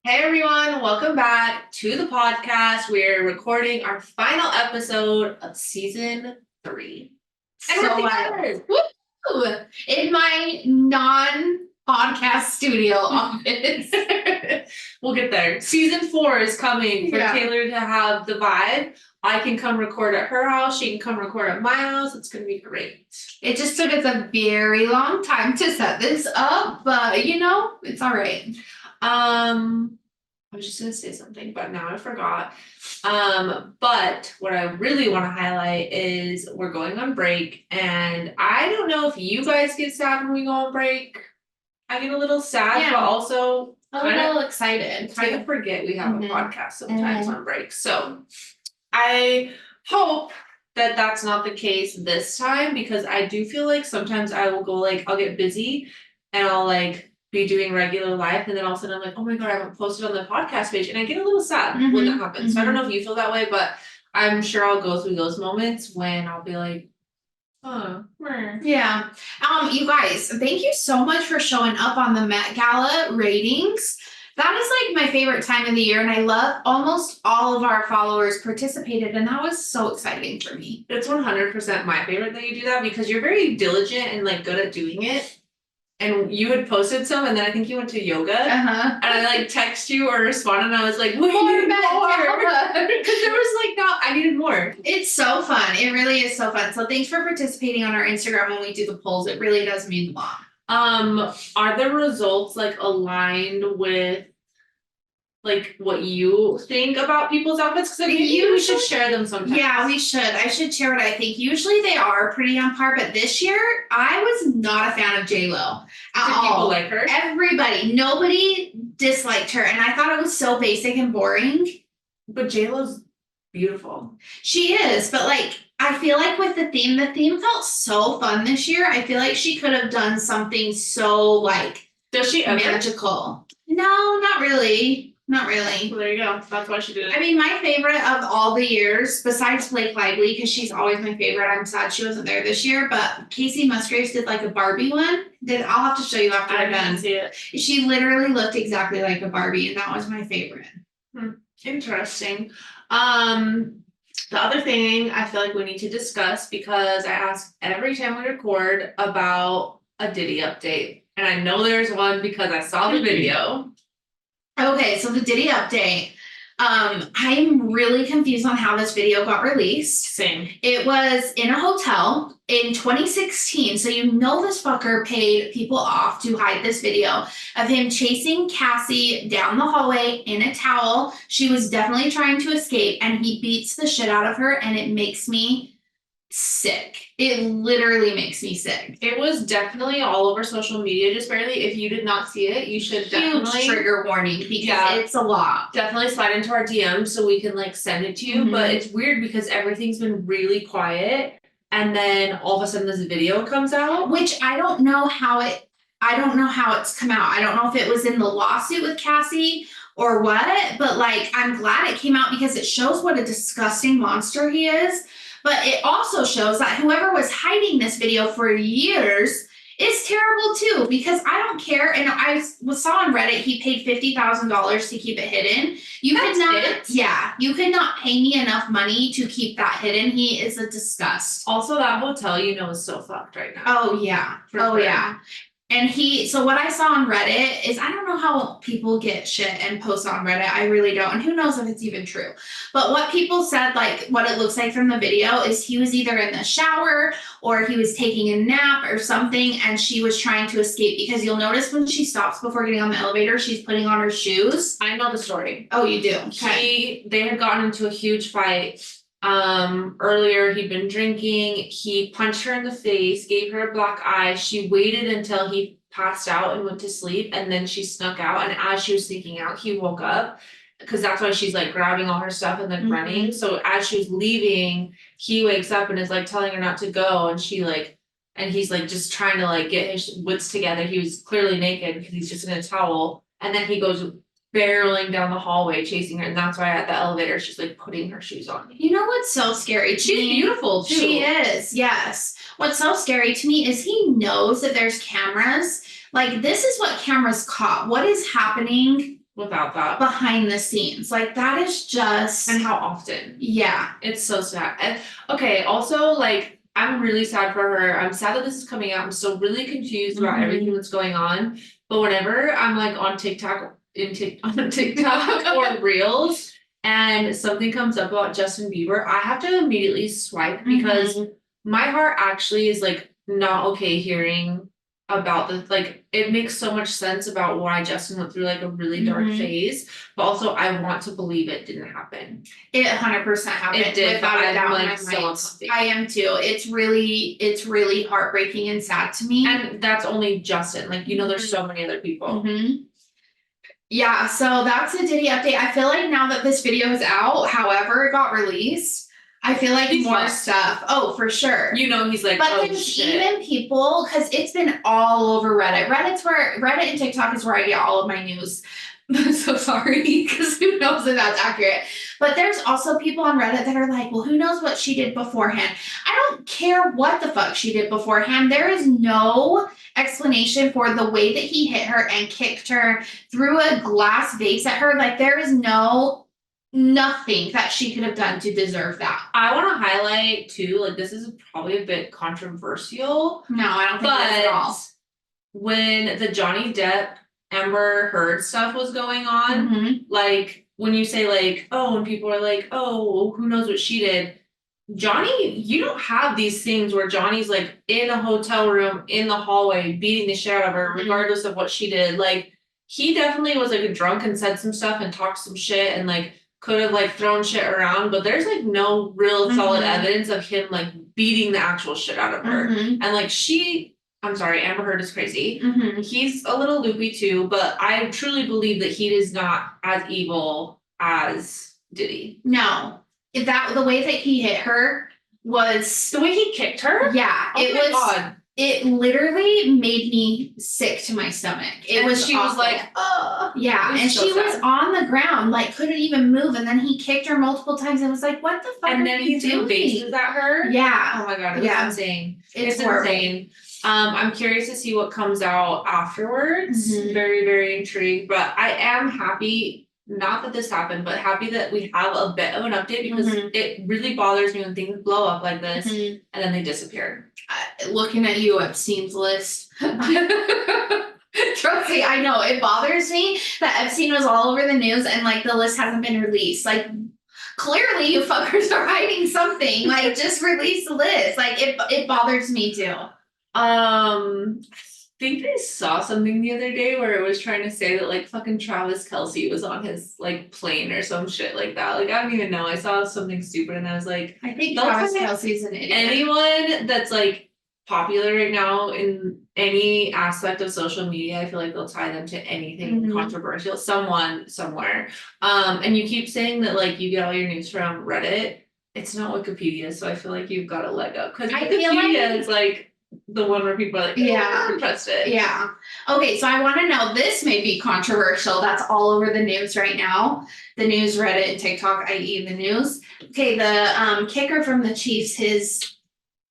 Hey everyone, welcome back to the podcast. We're recording our final episode of season 3. And So we're wild. together. Woo! In my non-podcast studio office. We'll get there. Season 4 is coming for Yeah. Taylor to have the vibe. I can come record at her house. She can come record at my house. It's going to be great. It just took us a very long time to set this up, but it's all right. I was just gonna say something, but now I forgot. But what I really want to highlight is we're going on break, and I don't know if you guys get sad when we go on break. I get a little sad, Yeah. but also A little excited. kind of forget we have Mhm. a podcast sometimes Mhm. on break. So I hope that that's not the case this time, because I do feel like sometimes I will go I'll get busy and I'll be doing regular life, and then all of a sudden I'm like, oh my god, I haven't posted on the podcast page, and I get a little sad when that happens. So I don't know if you feel that way, but I'm sure I'll go through those moments when I'll be like, oh, Yeah. You guys, thank you so much for showing up on the Met Gala ratings. That is my favorite time of the year, and I love almost all of our followers participated, and that was so exciting for me. It's 100% my favorite that you do that, because you're very diligent and good at doing it. And you had posted some, and then I think you went to yoga. Uh-huh. And I text you or responded, and I was like, More more. Met Gala. Because there was I needed more. It's so fun. It really is so fun. So thanks for participating on our Instagram when we do the polls. It really does mean a lot. Are the results aligned with what you think about people's outfits? Because we should share them sometimes. Yeah, we should. I should share what I think. Usually they are pretty on par, but this year I was not a fan of J-Lo at Did all. people like her? Everybody, nobody disliked her, and I thought it was so basic and boring. But J-Lo's beautiful. She is, but I feel like with the theme felt so fun this year. I feel like she could have done something so Does she ever? magical. No, not really. Not really. Well, there you go. That's why she did it. I mean, my favorite of all the years, besides Blake Lively, because she's always my favorite. I'm sad she wasn't there this year, but Casey Musgraves did a Barbie one. I'll have to show you after we're done. See it. She literally looked exactly like a Barbie, and that was my favorite. Interesting. The other thing I feel like we need to discuss, because I ask every time we record about a Diddy update, and I know there's one because I saw the video. Okay, so the Diddy update. I'm really confused on how this video got released. Same. It was in a hotel in 2016, so this fucker paid people off to hide this video of him chasing Cassie down the hallway in a towel. She was definitely trying to escape, and he beats the shit out of her, and it makes me sick. It literally makes me sick. It was definitely all over social media, just barely. If you did not see it, you should definitely trigger warning, because it's a lot. Definitely slide into our DMs so we can send it to you. Mhm. But it's weird because everything's been really quiet, and then all of a sudden this video comes out. Which I don't know how it's come out. I don't know if it was in the lawsuit with Cassie or what, but I'm glad it came out, because it shows what a disgusting monster he is. But it also shows that whoever was hiding this video for years is terrible too, because I don't care. And I saw on Reddit he paid $50,000 to keep it hidden. You could not pay me enough money to keep that hidden. He is a disgust. Also, that hotel is so fucked right now. Oh yeah. Yeah. And so what I saw on Reddit is, I don't know how people get shit and post on Reddit. I really don't. And who knows if it's even true. But what people said, what it looks like from the video, is he was either in the shower or he was taking a nap or something, and she was trying to escape, because you'll notice when she stops before getting on the elevator, she's putting on her shoes. I know the story. Oh, you do? Okay. They had gotten into a huge fight. Earlier he'd been drinking, he punched her in the face, gave her a black eye. She waited until he passed out and went to sleep, and then she snuck out, and as she was sneaking out, he woke up, because that's why she's grabbing all her stuff and then running. So as she was leaving, he wakes up and is telling her not to go, and she and he's just trying to get his wits together. He was clearly naked because he's just in a towel, and then he goes barreling down the hallway chasing her, and that's why at the elevator she's putting her shoes on. You know what's so scary? She's beautiful too. She is, yes. What's so scary to me is he knows that there's cameras. This is what cameras caught. What is happening without that. behind the scenes. Like that is just And how often? yeah. It's so sad. And okay, also like I'm really sad for her. I'm sad that this is coming out. I'm still really confused about everything that's going on. But whenever I'm like on TikTok on TikTok or Reels and something comes up about Justin Bieber, I have to immediately swipe because my heart actually is like not okay hearing about the like it makes so much sense about why Justin went through like a really dark phase, but also I want to believe it didn't happen. It 100% happened. It did, without a doubt. like so uncomfy. I am too. It's really heartbreaking and sad to me. And that's only Justin. Like, you know, there's so many other people. Yeah, so that's a Diddy update. I feel like now that this video is out, however it got released, I feel like He's more lost. stuff. Oh, for sure. You know, he's like, But oh there's shit. even people, because it's been all over Reddit. Reddit and TikTok is where I get all of my news. I'm so sorry, because who knows if that's accurate. But there's also people on Reddit that are like, well, who knows what she did beforehand? I don't care what the fuck she did beforehand. There is no explanation for the way that he hit her and kicked her, threw a glass vase at her. Like there is nothing that she could have done to deserve that. I want to highlight too, like this is probably a bit controversial. No, I don't think it is at all. When the Johnny Depp Amber Heard stuff was going on, like when you say like, oh, when people are like, oh, who knows what she did, Johnny, you don't have these things where Johnny's like in a hotel room in the hallway beating the shit out of her regardless of what she did. Like he definitely was like a drunk and said some stuff and talked some shit and like could have like thrown shit around, but there's like no real solid evidence of him like beating the actual shit out of her. And like I'm sorry, Amber Heard is crazy. He's a little loopy too, but I truly believe that he is not as evil as Diddy. No. The way that he hit her was the way he kicked her? Yeah. God. It literally made me sick to my stomach. She was like, oh yeah. And so she was on the ground, like couldn't even move. And then he kicked her multiple times and was like, what the fuck? And then he threw vases at her. Yeah. Oh my god, it was insane. It's horrible. Insane. I'm curious to see what comes out afterwards. Very, very intrigued. But I am happy, not that this happened, but happy that we have a bit of an update because it really bothers me when things blow up like this and then they disappear. Looking at you, Epstein's list. Trust me, I know it bothers me that Epstein was all over the news and like the list hasn't been released. Like clearly you fuckers are hiding something. Like just release the list. Like it bothers me too. I think I saw something the other day where it was trying to say that like fucking Travis Kelce was on his like plane or some shit like that. Like I don't even know. I saw something stupid and I was like, I think Travis Kelce's an idiot. Anyone that's like popular right now in any aspect of social media, I feel like they'll tie them to anything controversial, someone somewhere. And you keep saying that like you get all your news from Reddit. It's not Wikipedia, so I feel like you've got a leg up because Wikipedia is like the one where people are like, oh, trust it. Yeah. Okay, so I want to know, this may be controversial. That's all over the news right now. The news, Reddit, and TikTok, i.e. the news. Okay, the kicker from the Chiefs,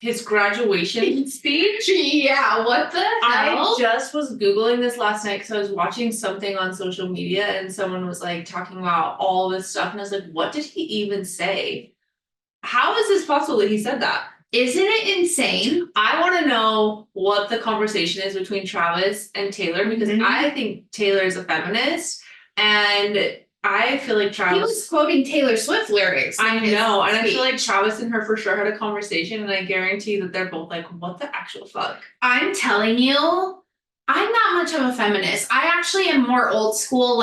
his graduation speech. Yeah, what the hell? I just was Googling this last night because I was watching something on social media and someone was like talking about all this stuff and I was like, what did he even say? How is this possible that he said that? Isn't it insane? I want to know what the conversation is between Travis and Taylor because I think Taylor is a feminist and I feel like Travis. He was quoting Taylor Swift lyrics. I know, and I feel like Travis and her for sure had a conversation, and I guarantee that they're both like, what the actual fuck? I'm telling you, I'm not much of a feminist. I actually am more old school,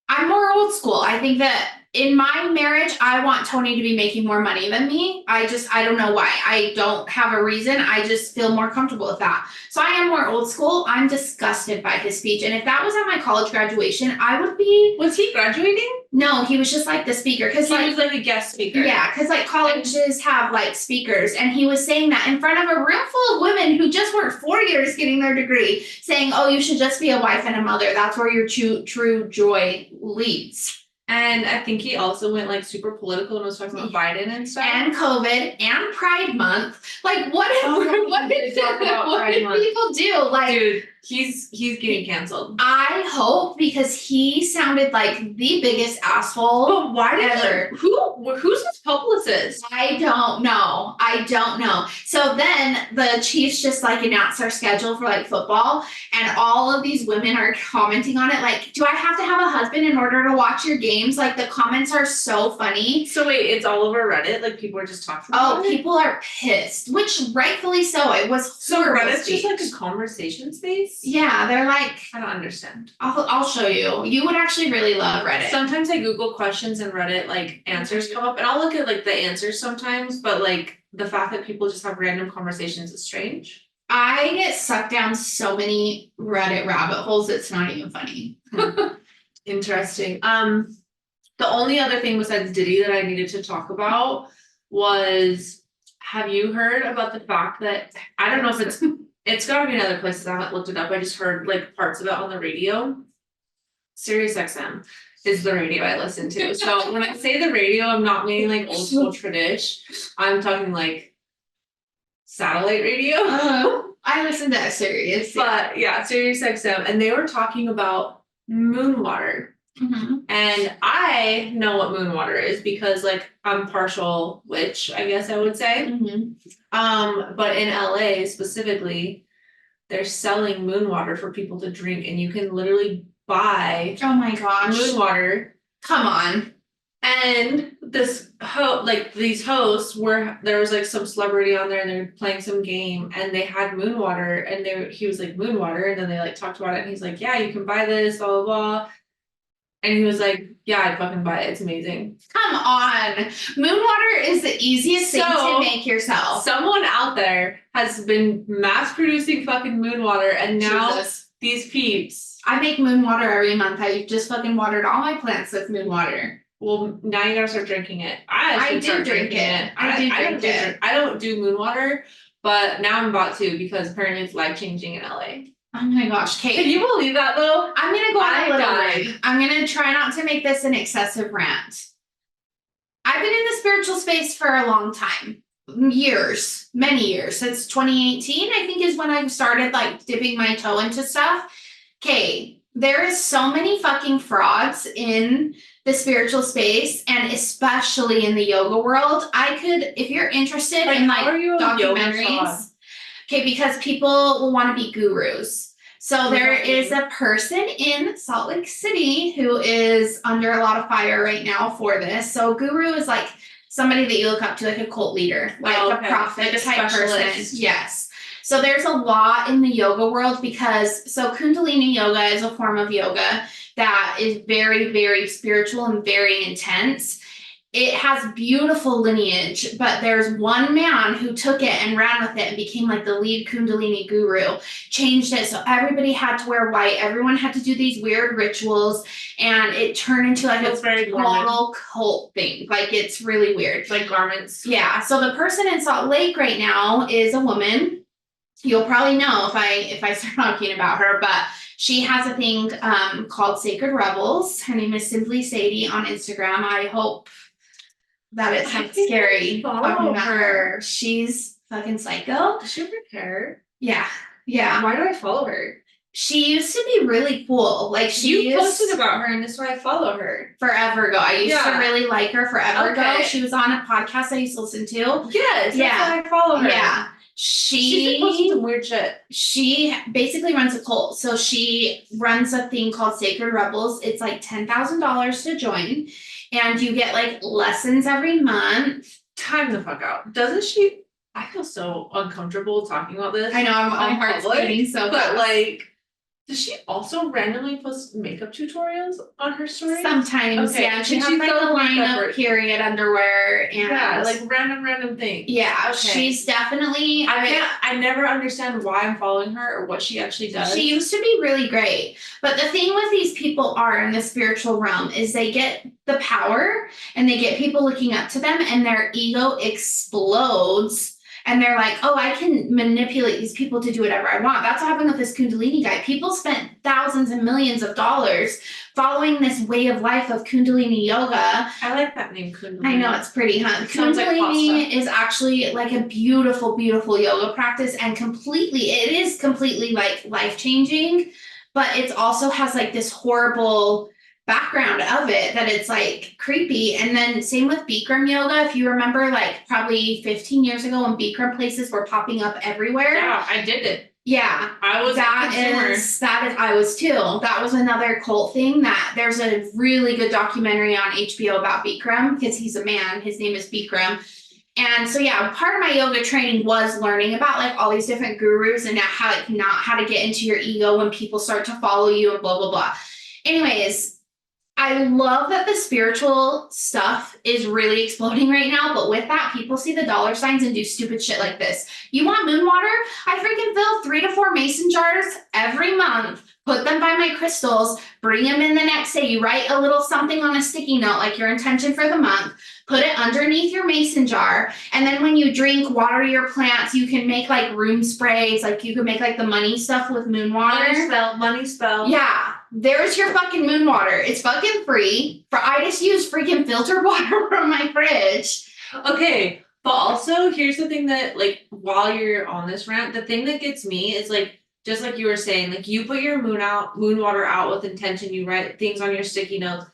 I'm more old school. I think that in my marriage, I want Tony to be making more money than me. I don't know why. I don't have a reason. I just feel more comfortable with that. So I am more old school. I'm disgusted by his speech. And if that was at my college graduation, I would be. Was he graduating? No, he was just like the speaker. Cause he was like a guest speaker. Yeah, because like colleges have like speakers. And he was saying that in front of a room full of women who just worked 4 years getting their degree, saying, oh, you should just be a wife and a mother. That's where your true joy leads. And I think he also went like super political and was talking about Biden and stuff. And COVID and Pride Month. Like what did people do? Like, dude, He's getting canceled. I hope, because he sounded like the biggest asshole. But why did ever. who's his publicist? I don't know. So then the Chiefs just like announced their schedule for like football, and all of these women are commenting on it like, do I have to have a husband in order to watch your games? Like the comments are so funny. So wait, it's all over Reddit? Like people are just talking Oh, about it? people are pissed, which rightfully so. It was So horrible Reddit's just like speech. a conversation space? Yeah, they're like, I don't understand. I'll show you. You would actually really love Reddit. Sometimes I Google questions and Reddit like answers come up and I'll look at like the answers sometimes, but like the fact that people just have random conversations is strange. I get sucked down so many Reddit rabbit holes, it's not even funny. Interesting. The only other thing besides Diddy that I needed to talk about was, have you heard about the fact that, I don't know if it's gotta be in other places, I haven't looked it up, I just heard like parts of it on the radio. Sirius XM is the radio I listen to, so when I say the radio, I'm not meaning like old school tradish, I'm talking like satellite radio. I listen to Sirius. But yeah, Sirius XM, and they were talking about moon water. Mhm. And I know what moon water is because like I'm partial witch, I guess I would say. Mhm. But in LA specifically, they're selling moon water for people to drink, and you can literally buy Oh my gosh. moon water. Come on. And this these hosts were, there was like some celebrity on there and they were playing some game and they had moon water and he was like, moon water, and then they like talked about it and he's like, yeah, you can buy this, blah blah blah. And he was like, yeah, I'd fucking buy it, it's amazing. Come on. Moon water is the easiest thing to make yourself. Someone out there has been mass producing fucking moon water, and now Jesus. these peeps. I make moon water every month. I just fucking watered all my plants with moon water. Well, now you gotta start drinking it. I do drink it. I don't do moon water, but now I'm about to because apparently it's life changing in LA. Oh my gosh, Kate. Can you believe that though? I'm gonna go on a I little died. rant. I'm gonna try not to make this an excessive rant. I've been in the spiritual space for a long time. Years, many years. Since 2018, I think is when I started like dipping my toe into stuff. Okay, there is so many fucking frauds in the spiritual space, and especially in the yoga world. I could, if you're interested in like how are you a yoga fraud? documentaries. Okay, because people will want to be gurus. So there is a person in Salt Lake City who is under a lot of fire right now for this. So guru is like somebody that you look up to, like a cult leader, like a prophet Like a type person. specialist. Yes. So there's a lot in the yoga world because Kundalini yoga is a form of yoga that is very, very spiritual and very intense. It has beautiful lineage, but there's one man who took it and ran with it and became like the lead Kundalini guru, changed it so everybody had to wear white, everyone had to do these weird rituals, and it turned into like It's very a total cult thing. Like it's really weird. It's like garments. Yeah, so the person in Salt Lake right now is a woman. You'll probably know if I start talking about her, but she has a thing called Sacred Rebels. Her name is Simply Sadie on Instagram. I hope that it's not scary talking about her. She's fucking psycho. Does she have hair? Yeah. Yeah. Why do I follow her? She used to be really cool. Like You posted about her and that's why I follow her. Forever ago. I used to really like her forever ago. Okay. She was on a podcast I used to listen to. Yes, that's why I follow her. Yeah. She's been posting some weird shit. She basically runs a cult. So she runs a thing called Sacred Rebels. It's like $10,000 to join. And you get like lessons every month. Time the fuck out. Doesn't she? I feel so uncomfortable talking about this. I know, my in heart's public, beating so but fast. like, does she also randomly post makeup tutorials on her story? Sometimes, Okay, yeah. She and has she's like so the line makeup of worthy. period underwear and Yeah, like random things. yeah, Okay. she's definitely I never understand why I'm following her or what she actually does. She used to be really great. But the thing with these people are in the spiritual realm is they get the power and they get people looking up to them and their ego explodes and they're like, oh, I can manipulate these people to do whatever I want. That's what happened with this Kundalini guy. People spent thousands and millions of dollars following this way of life of Kundalini yoga. I like that name, Kundalini. I know, it's pretty, huh? It sounds like Kundalini pasta. is actually like a beautiful, beautiful yoga practice, and it is completely like life-changing, but it also has like this horrible background of it that it's like creepy. And then same with Bikram yoga. If you remember, like probably 15 years ago when Bikram places were popping up everywhere. Yeah, I did it. Yeah. I was a consumer. I was too. That was another cult thing that there's a really good documentary on HBO about Bikram, because he's a man. His name is Bikram. And so yeah, part of my yoga training was learning about like all these different gurus and how to get into your ego when people start to follow you and blah blah blah. Anyways, I love that the spiritual stuff is really exploding right now, but with that, people see the dollar signs and do stupid shit like this. You want moon water? I freaking fill 3 to 4 mason jars every month, put them by my crystals, bring them in the next day. You write a little something on a sticky note, like your intention for the month, put it underneath your mason jar, and then when you drink, water your plants. You can make like room sprays, like you can make like the money stuff with moon water. Money spell. Yeah. There's your fucking moon water. It's fucking free. I just use freaking filtered water from my fridge. Okay, but also here's the thing that, like, while you're on this rant, the thing that gets me is like, just like you were saying, like you put your moon water out with intention, you write things on your sticky notes.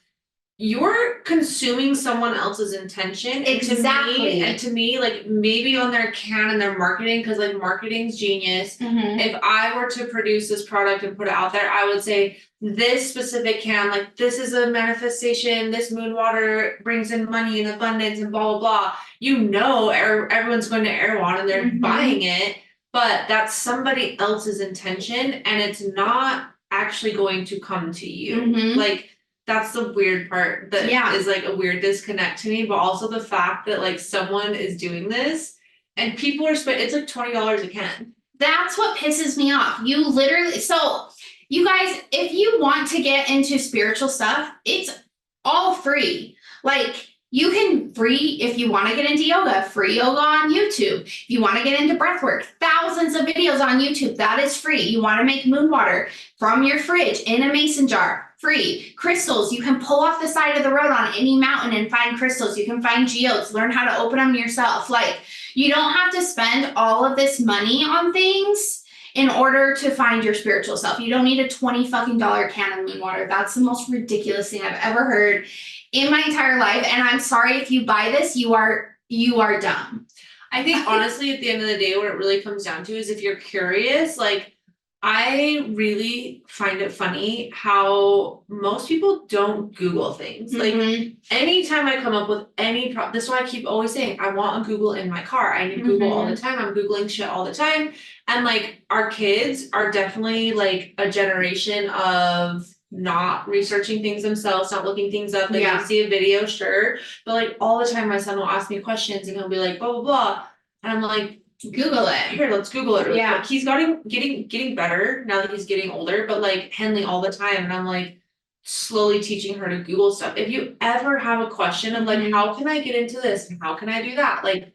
You're consuming someone else's intention. Exactly. And to me, like maybe on their can and their marketing, because like marketing's genius. If I were to produce this product and put it out there, I would say this specific can, like this is a manifestation, this moon water brings in money and abundance and blah blah blah. You know, everyone's going to Erewhon and they're buying it, but that's somebody else's intention and it's not actually going to come to you. Like that's the weird part that is like a weird disconnect to me, but also the fact that like someone is doing this and people are spending, it's like $20 a can. That's what pisses me off. You literally, so you guys, if you want to get into spiritual stuff, it's all free. Like you can if you want to get into yoga, free yoga on YouTube. If you want to get into breath work, thousands of videos on YouTube, that is free. You want to make moon water from your fridge in a mason jar, free. Crystals, you can pull off the side of the road on any mountain and find crystals. You can find geodes, learn how to open them yourself. Like you don't have to spend all of this money on things in order to find your spiritual self. You don't need a $20 fucking can of moon water. That's the most ridiculous thing I've ever heard in my entire life. And I'm sorry if you buy this, you are dumb. I think honestly, at the end of the day, what it really comes down to is if you're curious, like I really find it funny how most people don't Google things. Like anytime I come up with any this is why I keep always saying I want a Google in my car. I need Google all the time. I'm Googling shit all the time. And like our kids are definitely like a generation of not researching things themselves, not looking things up. Like you see a video, sure. But like all the time my son will ask me questions and he'll be like, blah blah blah. And I'm like, Google it. Here, let's Google it. Really quick. He's getting better now that he's getting older, but like Henley all the time. And I'm like slowly teaching her to Google stuff. If you ever have a question of like, how can I get into this? And how can I do that? Like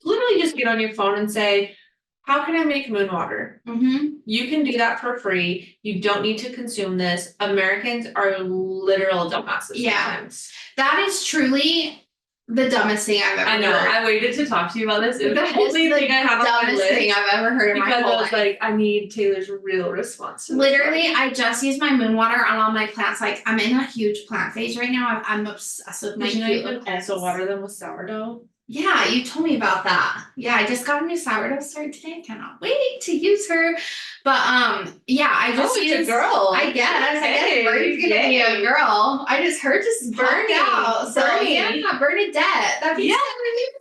literally just get on your phone and say, how can I make moon water? You can do that for free. You don't need to consume this. Americans are literal dumbasses sometimes. That is truly the dumbest thing I've ever heard. I know. I waited to talk to you about this. It was the only thing I have on my list. Dumbest thing I've ever heard in my whole life. Because I was like, I need Taylor's real response to this. Literally, I just use my moon water on all my plants. Like I'm in a huge plant phase right now. I'm obsessed with my you can also water them with sourdough. Yeah, you told me about that. Yeah, I just got a new sourdough started today. Cannot wait to use her. But yeah, I just use a girl. I guess Bernie's gonna be a girl. I just heard just burn out. So yeah, Bernadette. That'd be so cute.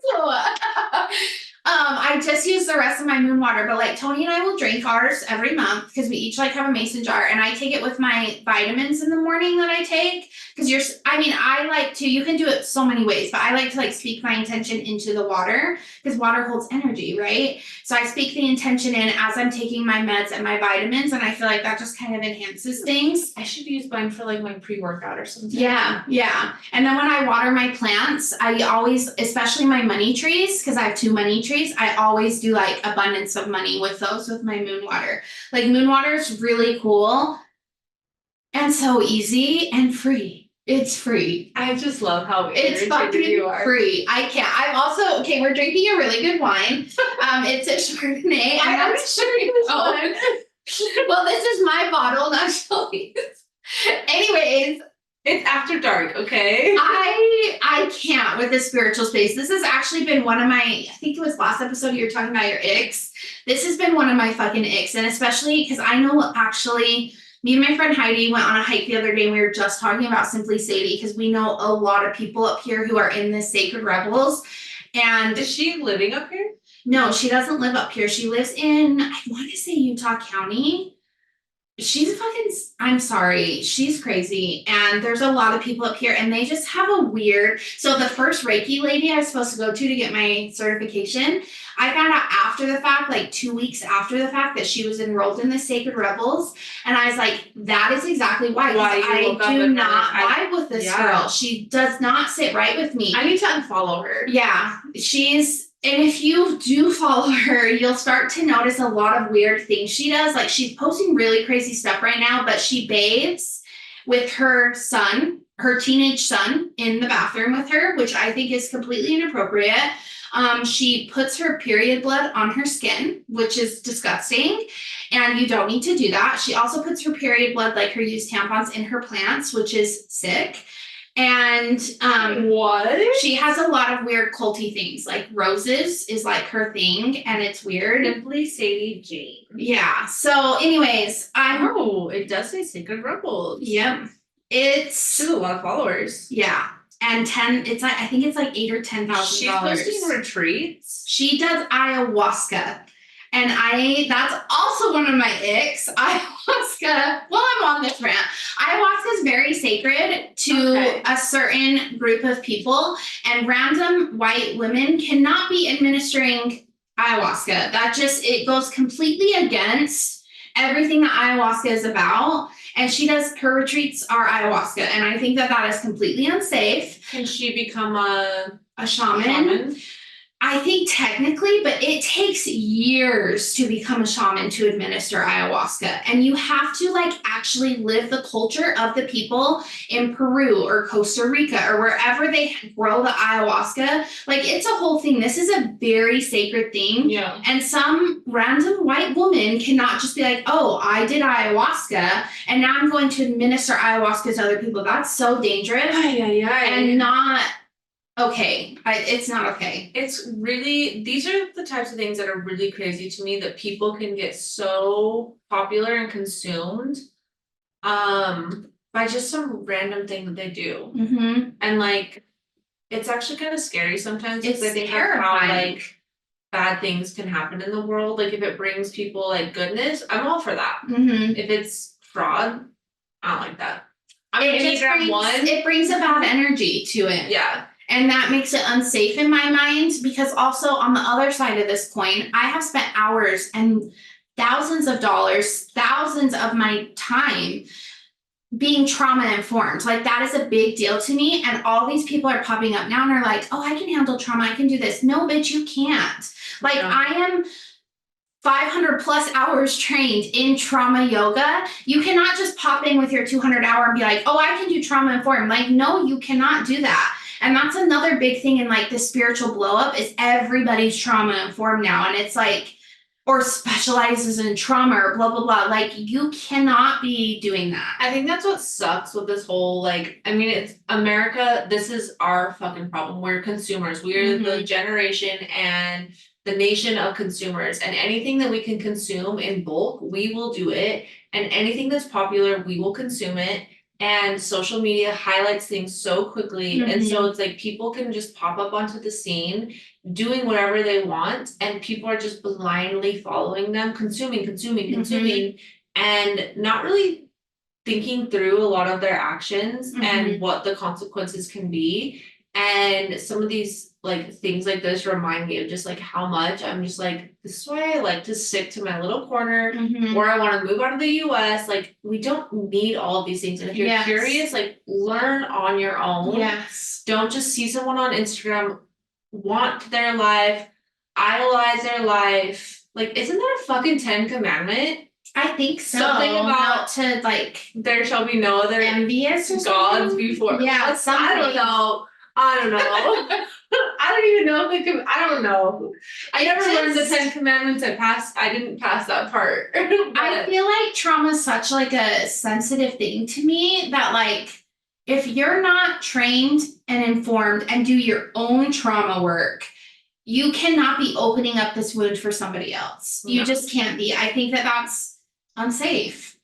I just use the rest of my moon water, but like Tony and I will drink ours every month because we each like have a mason jar, and I take it with my vitamins in the morning that I take Cause I like to, you can do it so many ways, but I like to like speak my intention into the water, cause water holds energy, right? So I speak the intention in as I'm taking my meds and my vitamins, and I feel like that just kind of enhances things. I should use mine for like my pre-workout or something. Yeah. And then when I water my plants, I always, especially my money trees, because I have 2 money trees, I always do like abundance of money with those with my moon water. Like moon water is really cool and so easy and free. It's free. I just love how It's irritated fucking you are. free. I can't. I'm also okay. We're drinking a really good wine. It's a Chardonnay. I'm sure you Oh. Well, this is my bottle, not Shelly's. Anyways, it's after dark, okay? I can't with the spiritual space. This has actually been one of my, I think it was last episode you were talking about your icks. This has been one of my fucking icks, and especially because I know actually me and my friend Heidi went on a hike the other day and we were just talking about Simply Sadie because we know a lot of people up here who are in the Sacred Rebels. And is she living up here? No, she doesn't live up here. She lives in, I want to say Utah County. She's fucking, I'm sorry, she's crazy. And there's a lot of people up here and they just have a weird, so the first Reiki lady I was supposed to go to get my certification, I found out after the fact, like 2 weeks after the fact, that she was enrolled in the Sacred Rebels. And I was like, that is exactly why. I do not vibe with this girl. She does not sit right with me. I need to unfollow her. Yeah, and if you do follow her, you'll start to notice a lot of weird things she does. Like she's posting really crazy stuff right now, but she bathes with her son, her teenage son, in the bathroom with her, which I think is completely inappropriate. She puts her period blood on her skin, which is disgusting, and you don't need to do that. She also puts her period blood, like her used tampons, in her plants, which is sick. And what? She has a lot of weird culty things, like roses is like her thing, and it's weird. Simply Sadie Jane. Yeah. So, anyways, it does say Sacred Rebels. Yep. She's a lot of followers. Yeah. And it's like I think it's like $8,000 or $10,000. She's posting retreats. She does ayahuasca. And that's also one of my icks. Ayahuasca, well, I'm on this rant. Ayahuasca is very sacred to a certain group of people, and random white women cannot be administering ayahuasca. It goes completely against everything that ayahuasca is about. And her retreats are ayahuasca. And I think that is completely unsafe. Can she become a shaman? I think technically, but it takes years to become a shaman to administer ayahuasca. And you have to like actually live the culture of the people in Peru or Costa Rica or wherever they grow the ayahuasca. Like it's a whole thing. This is a very sacred thing. Yeah. And some random white woman cannot just be like, oh, I did ayahuasca and now I'm going to administer ayahuasca to other people. That's so dangerous. And not okay. It's not okay. It's really, these are the types of things that are really crazy to me, that people can get so popular and consumed by just some random thing that they do. Mm-hmm. And like, it's actually kind of scary sometimes because I think of how like bad things can happen in the world. Like if it brings people like goodness, I'm all for that. Mm-hmm. If it's fraud, I don't like that. It brings a bad energy to it. Yeah. And that makes it unsafe in my mind, because also on the other side of this coin, I have spent hours and thousands of dollars, thousands of my time being trauma informed. Like that is a big deal to me. And all these people are popping up now and are like, oh, I can handle trauma. I can do this. No, bitch, you can't. Like I am 500 plus hours trained in trauma yoga. You cannot just pop in with your 200 hour and be like, oh, I can do trauma informed. Like, no, you cannot do that. And that's another big thing in like the spiritual blow up is everybody's trauma informed now. And it's like, or specializes in trauma or blah, blah, blah. Like you cannot be doing that. I think that's what sucks with this whole, like, I mean, it's America. This is our fucking problem. We're consumers. We're the generation and the nation of consumers, and anything that we can consume in bulk, we will do it. And anything that's popular, we will consume it. And social media highlights things so quickly. And so it's like people can just pop up onto the scene doing whatever they want, and people are just blindly following them, consuming, and not really thinking through a lot of their actions Mhm. and what the consequences can be. And some of these like things like this remind me of just like how much I'm just like, this is why I like to stick to my little corner, Mhm. or I want to move out of the US. Like, we don't need all of these things. And if you're Yes. curious, like, learn on your own. Yes. Don't just see someone on Instagram, want their life, idolize their life. Like, isn't there a fucking 10 commandment? I think so. Something about not to like there shall be no other envious or gods something? before. Yeah, I something. don't know. I don't know. I don't even know if I don't know. I never learned the 10 commandments. I didn't pass that part. I feel like trauma is such like a sensitive thing to me that like if you're not trained and informed and do your own trauma work, you cannot be opening up this wound for somebody else. You No. just can't be. I think that that's unsafe.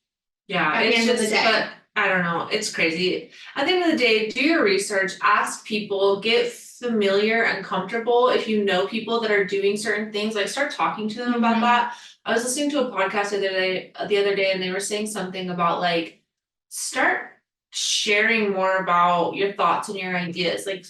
Yeah, At the it's end of the just, day. but I don't know. It's crazy. At the end of the day, do your research, ask people, get familiar and comfortable. If you know people that are doing certain things, like start talking to them about Mhm. that. I was listening to a podcast the other day, and they were saying something about like start sharing more about your thoughts and your ideas. Like,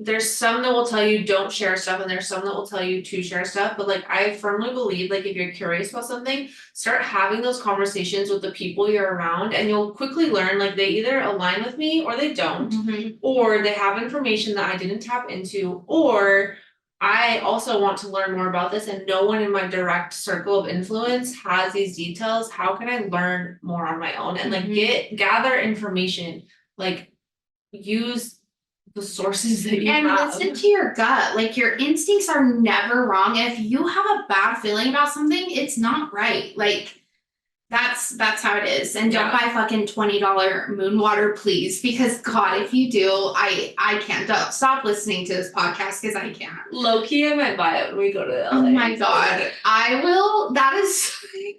there's some that will tell you don't share stuff, and there's some that will tell you to share stuff. But like, I firmly believe, like, if you're curious about something, start having those conversations with the people you're around, and you'll quickly learn like they either align with me or they don't, Mhm. or they have information that I didn't tap into, or I also want to learn more about this and no one in my direct circle of influence has these details. How can I learn more on my own and like gather information, like use the sources that you And have. listen to your gut. Like your instincts are never wrong. If you have a bad feeling about something, it's not right. Like that's how it is. And don't buy fucking $20 moon water, please. Because God, if you do, I can't stop listening to this podcast because I can't. Low key, I might buy it when we go to LA. Oh my God. I will. That is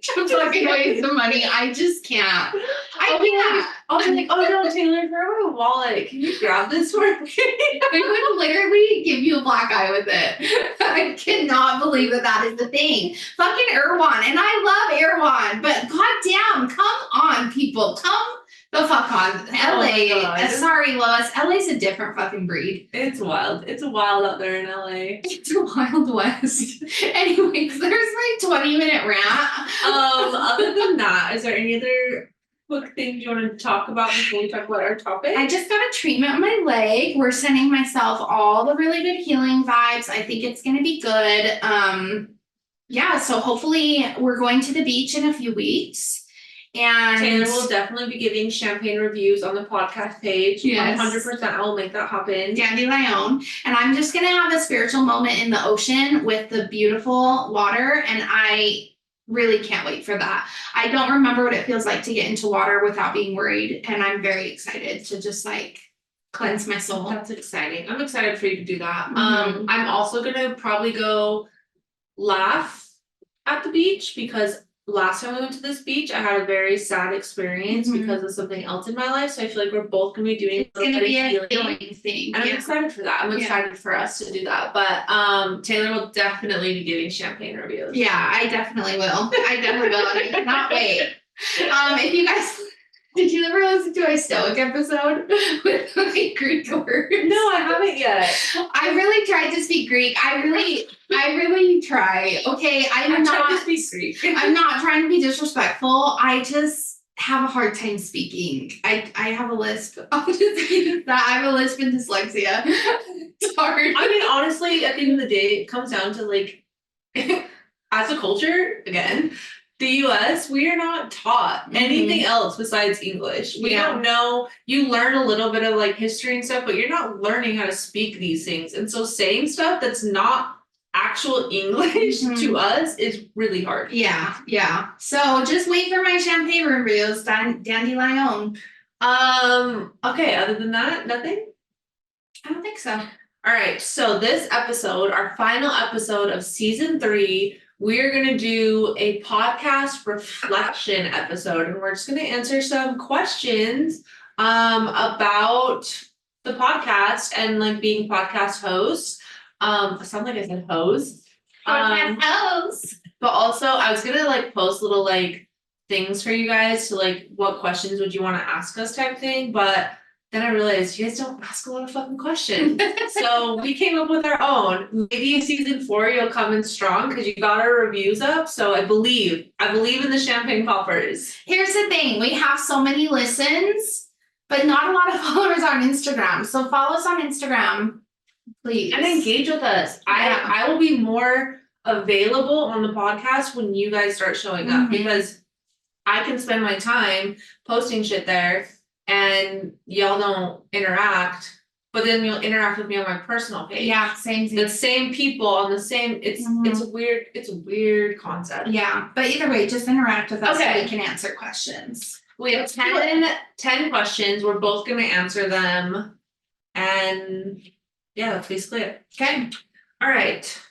such a fucking waste of money. I just can't. I can't. I'll be like, oh no, Taylor, grab my wallet. Can you grab this for me? I would literally give you a black eye with it. I cannot believe that is the thing. Fucking Erewhon, and I love Erewhon, but goddamn, come on, people, come the fuck on. LA, sorry, Lois, LA's a different fucking breed. It's wild. It's wild out there in LA. It's a wild west. Anyways, there's my 20-minute rant. Other than that, is there any other quick things you want to talk about before we talk about our topic? I just got a treatment on my leg. We're sending myself all the really good healing vibes. I think it's gonna be good. Yeah, so hopefully we're going to the beach in a few weeks. And Taylor will definitely be giving champagne reviews on the podcast page. Yes. 100% I will make that happen. Dandelion. And I'm just gonna have a spiritual moment in the ocean with the beautiful water, and I really can't wait for that. I don't remember what it feels like to get into water without being worried, and I'm very excited to just like cleanse my soul. That's exciting. I'm excited for you to do that. Mhm. I'm also gonna probably go laugh at the beach because last time we went to this beach, I had a very sad experience because of something else in my life. So I feel like we're both gonna be doing It's gonna be a healing thing. And I'm excited for that. I'm excited for us to do that. But Taylor will definitely be giving champagne reviews. Yeah, I definitely will. I definitely will. And I cannot wait. If you guys did you ever listen to my Stoic episode with my Greek words? No, I haven't yet. I really tried to speak Greek. I really try. Okay, I'm not to speak Greek. I'm not trying to be disrespectful. I just have a hard time speaking. I have a lisp. I'll just use that. I have a lisp and dyslexia. It's hard. I mean, honestly, at the end of the day, it comes down to like, as a culture, again, the US, we are not taught anything else besides English. We don't know. You learn a little bit of like history and stuff, but you're not learning how to speak these things. And so saying stuff that's not actual English to us is really hard. Yeah. So just wait for my champagne reviews, Dandelion. Okay, other than that, nothing? I don't think so. All right, so this episode, our final episode of season 3, we're gonna do a podcast reflection episode, and we're just gonna answer some questions about the podcast and like being podcast hosts. I sound like I said host. Podcast host. But also I was gonna like post little like things for you guys to like, what questions would you want to ask us type thing, but then I realized you guys don't ask a lot of fucking questions. So we came up with our own. Maybe in season 4 you'll come in strong because you got our reviews up. So I believe in the champagne poppers. Here's the thing, we have so many listens, but not a lot of followers on Instagram. So follow us on Instagram, please. And engage with us. Yeah. I will be more available on the podcast when you guys start showing up, Mhm. because I can spend my time posting shit there and y'all don't interact, but then you'll interact with me on my personal page. Yeah, same The same people on the same, it's a weird concept. Yeah, but either way, just interact with us so Okay. we can answer questions. We have 10 questions. We're both gonna answer them. And yeah, that's basically it. Okay. All right.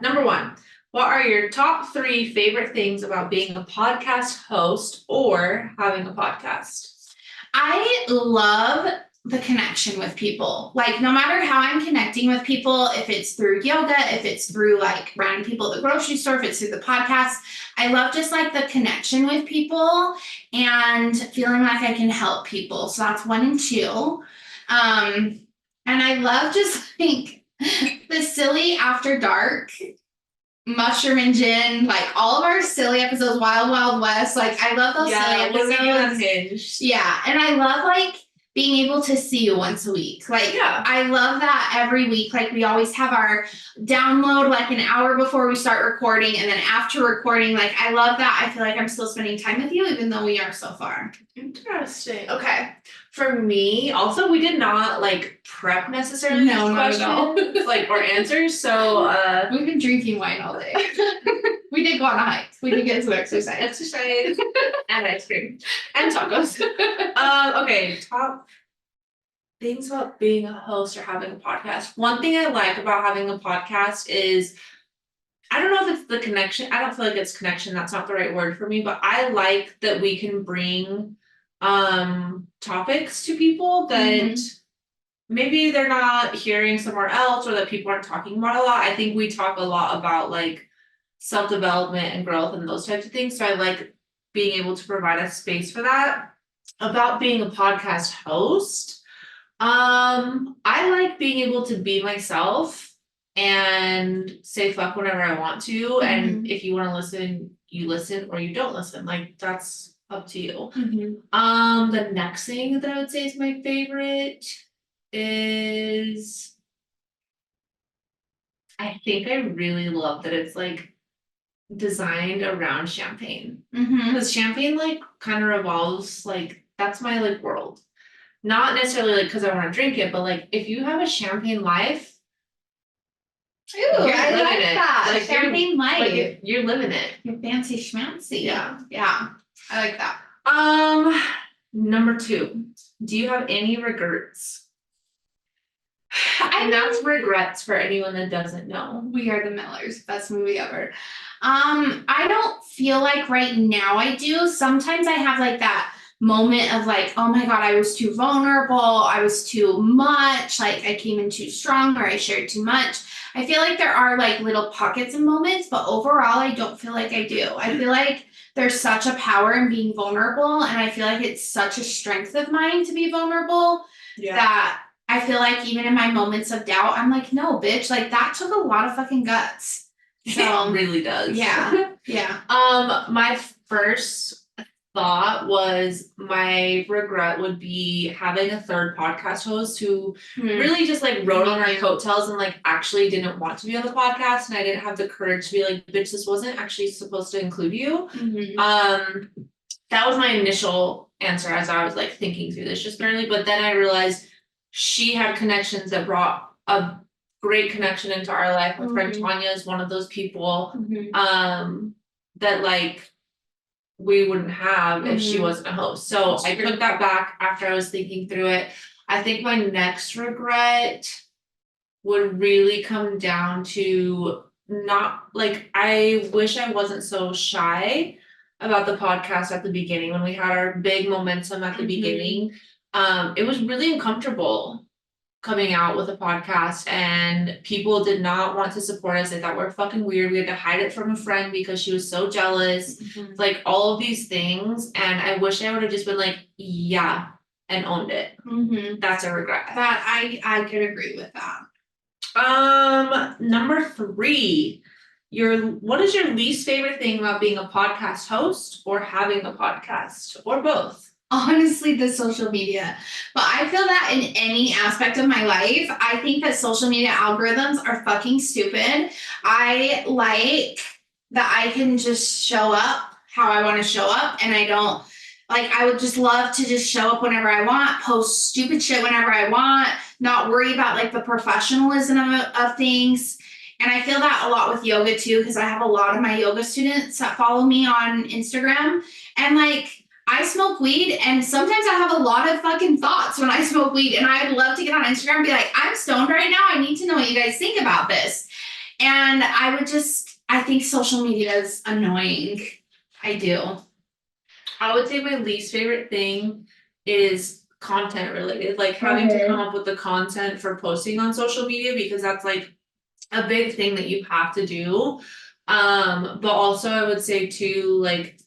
Number 1, what are your top 3 favorite things about being a podcast host or having a podcast? I love the connection with people. Like, no matter how I'm connecting with people, if it's through yoga, if it's through like random people at the grocery store, if it's through the podcast, I love just like the connection with people and feeling like I can help people. So that's 1 and 2. And I love just like the silly after dark, mushroom and gin, like all of our silly episodes, Wild Wild West. Like I love those silly when we do episodes. Unhinged. Yeah, and I love like being able to see you once a week. Like I love that every week. Like we always have our download like an hour before we start recording, and then after recording, like I love that. I feel like I'm still spending time with you even though we are so far. Interesting. Okay. For me, also, we did not like prep necessarily No, these not at all. questions, like or answers. So We've been drinking wine all day. We did go on a hike. We did get some exercise. and ice cream and tacos. Okay, top things about being a host or having a podcast. One thing I like about having a podcast is, I don't know if it's the connection. I don't feel like it's connection. That's not the right word for me, but I like that we can bring topics to people that maybe they're not hearing somewhere else, or that people aren't talking about a lot. I think we talk a lot about like self-development and growth and those types of things. So I like being able to provide a space for that. About being a podcast host, I like being able to be myself and say fuck whenever I want to. And if you want to listen, you listen, or you don't listen. Like that's up to you. The next thing that I would say is my favorite is, I think I really love that it's like designed around champagne, because champagne like kind of revolves, like that's my like world. Not necessarily like because I want to drink it, but like if you have a champagne life, Ooh, I like it. that. Like, Champagne life. Like you're living it. You're fancy schmancy. Yeah. Yeah. I like that. Number 2, do you have any regrets? And that's regrets for anyone that doesn't know. We Are the Millers, best movie ever. I don't feel like right now I do. Sometimes I have like that moment of like, oh my god, I was too vulnerable, I was too much, like I came in too strong, or I shared too much. I feel like there are like little pockets and moments, but overall I don't feel like I do. I feel like there's such a power in being vulnerable, and I feel like it's such a strength of mine to be vulnerable that I feel like even in my moments of doubt, I'm like, no, bitch, like that took a lot of fucking guts. So it really does. Yeah. Yeah. My first thought was, my regret would be having a third podcast host who really just like rode on our coattails and like actually didn't want to be on the podcast, and I didn't have the courage to be like, bitch, this wasn't actually supposed to include you. That was my initial answer as I was like thinking through this just barely, but then I realized she had connections that brought a great connection into our life. My friend Tanya is one of those people that like we wouldn't have if she wasn't a host. So I took that back after I was thinking through it. I think my next regret would really come down to, not like, I wish I wasn't so shy about the podcast at the beginning when we had our big momentum at the beginning. It was really uncomfortable coming out with a podcast and people did not want to support us. They thought we're fucking weird. We had to hide it from a friend because she was so jealous. Like all of these things. And I wish I would have just been like, yeah, and owned it. That's a regret. That I could agree with that. Number 3. What is your least favorite thing about being a podcast host or having a podcast or both? Honestly, the social media. But I feel that in any aspect of my life, I think that social media algorithms are fucking stupid. I like that I can just show up how I want to show up, and I don't like, I would just love to just show up whenever I want, post stupid shit whenever I want, not worry about like the professionalism of things. And I feel that a lot with yoga too, because I have a lot of my yoga students that follow me on Instagram. And like, I smoke weed, and sometimes I have a lot of fucking thoughts when I smoke weed, and I'd love to get on Instagram and be like, I'm stoned right now. I need to know what you guys think about this. And I think social media is annoying. I do. I would say my least favorite thing is content related, like having to come up with the content for posting on social media, because that's like a big thing that you have to do. But also I would say too, like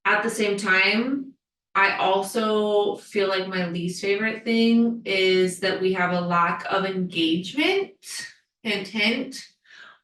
at the same time, I also feel like my least favorite thing is that we have a lack of engagement, intent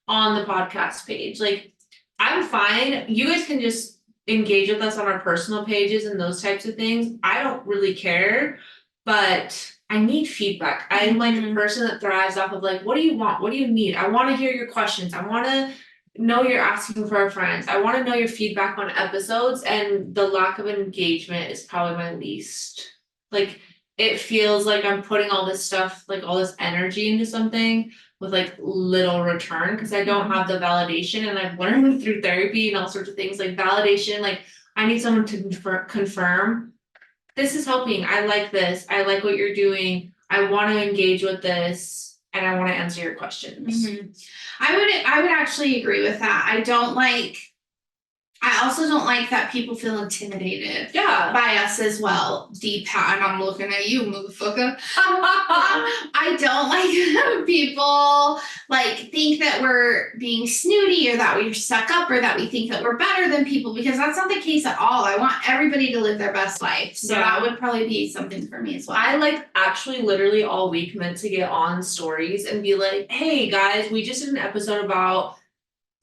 on the podcast page. Like, I'm fine. You guys can just engage with us on our personal pages and those types of things. I don't really care, but I need feedback. I'm like a person that thrives off of like, what do you want? What do you need? I want to hear your questions. I want to know you're asking for our friends. I want to know your feedback on episodes, and the lack of engagement is probably my least. Like, it feels like I'm putting all this stuff, like all this energy into something with like little return, because I don't have the validation. And I've learned through therapy and all sorts of things, like validation, like I need someone to confirm this is helping. I like this. I like what you're doing. I want to engage with this, and I want to answer your questions. I would actually agree with that. I also don't like that people feel intimidated by us as well. Deepak, and I'm looking at you, motherfucker. I don't like people like think that we're being snooty, or that we're stuck up, or that we think that we're better than people, because that's not the case at all. I want everybody to live their best life. So that would probably be something for me as well. I like actually literally all week meant to get on stories and be like, hey guys, we just did an episode about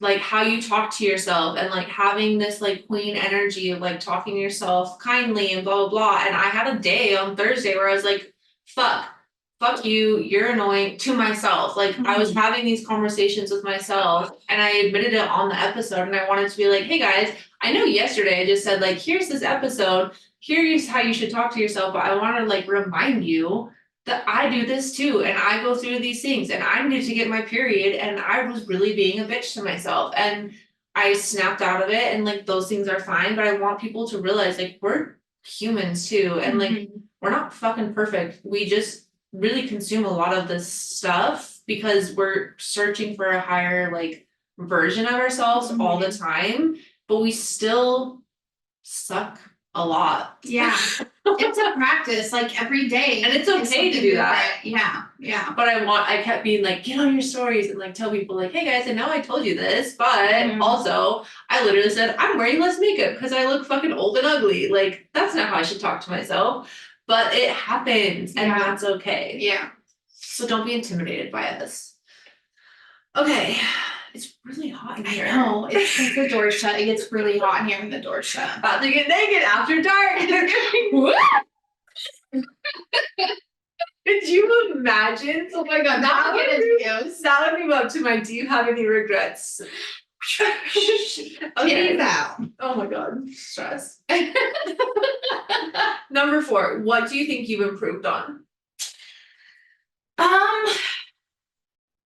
like how you talk to yourself, and like having this like queen energy of like talking to yourself kindly and blah blah blah. And I had a day on Thursday where I was like, fuck you, you're annoying, to myself. Like I was having these conversations with myself, and I admitted it on the episode, and I wanted to be like, hey guys, I know yesterday I just said like, here's this episode, here's how you should talk to yourself, but I want to like remind you that I do this too, and I go through these things, and I needed to get my period, and I was really being a bitch to myself, and I snapped out of it, and like those things are fine, but I want people to realize like we're humans too, and like we're not fucking perfect. We just really consume a lot of this stuff because we're searching for a higher like version of ourselves all the time, but we still suck a lot. Yeah. It's a practice, like every day. And it's okay to do that. Yeah. But I kept being like, get on your stories and like tell people like, hey guys, I know I told you this, but also I literally said, I'm wearing less makeup because I look fucking old and ugly. Like, that's not how I should talk to myself. But it happens, and that's okay. Yeah. So don't be intimidated by us. Okay. It's really hot in here. I know. It's like the door shut. It gets really hot in here when the door's shut. About to get naked after dark. Could you imagine? Oh my god, that would be up to my do you have any regrets? Okay. Out. Oh my god, stress. Number 4, what do you think you've improved on?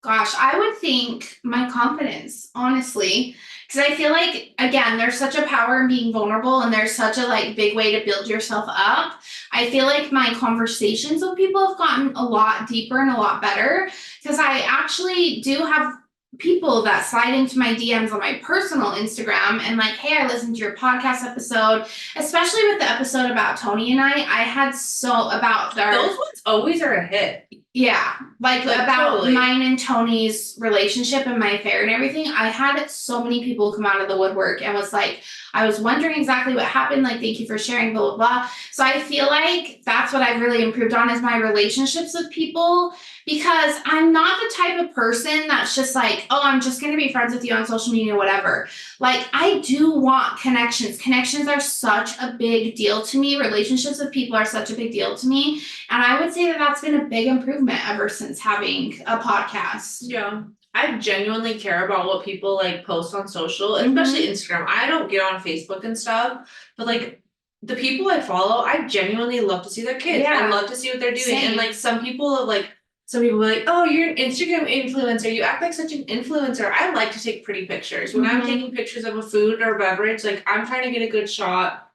Gosh, I would think my confidence, honestly, because I feel like, again, there's such a power in being vulnerable, and there's such a like big way to build yourself up. I feel like my conversations with people have gotten a lot deeper and a lot better, because I actually do have people that slide into my DMs on my personal Instagram and like, hey, I listened to your podcast episode, especially with the episode about Tony and I had about our. Those ones always are a hit. Yeah, like about totally. mine and Tony's relationship and my affair and everything. I had so many people come out of the woodwork and was like, I was wondering exactly what happened. Like, thank you for sharing, blah, blah, blah. So I feel like that's what I've really improved on is my relationships with people because I'm not the type of person that's just like, oh, I'm just going to be friends with you on social media, whatever. Like, I do want connections. Connections are such a big deal to me. Relationships with people are such a big deal to me. And I would say that that's been a big improvement ever since having a podcast. Yeah. I genuinely care about what people like post on social, especially Instagram. I don't get on Facebook and stuff, but like the people I follow, I genuinely love to see their kids. I Yeah. love to see what they're doing. Same. And like some people are like oh, you're an Instagram influencer. You act like such an influencer. I like to take pretty pictures. When I'm taking pictures of a food or beverage, like I'm trying to get a good shot.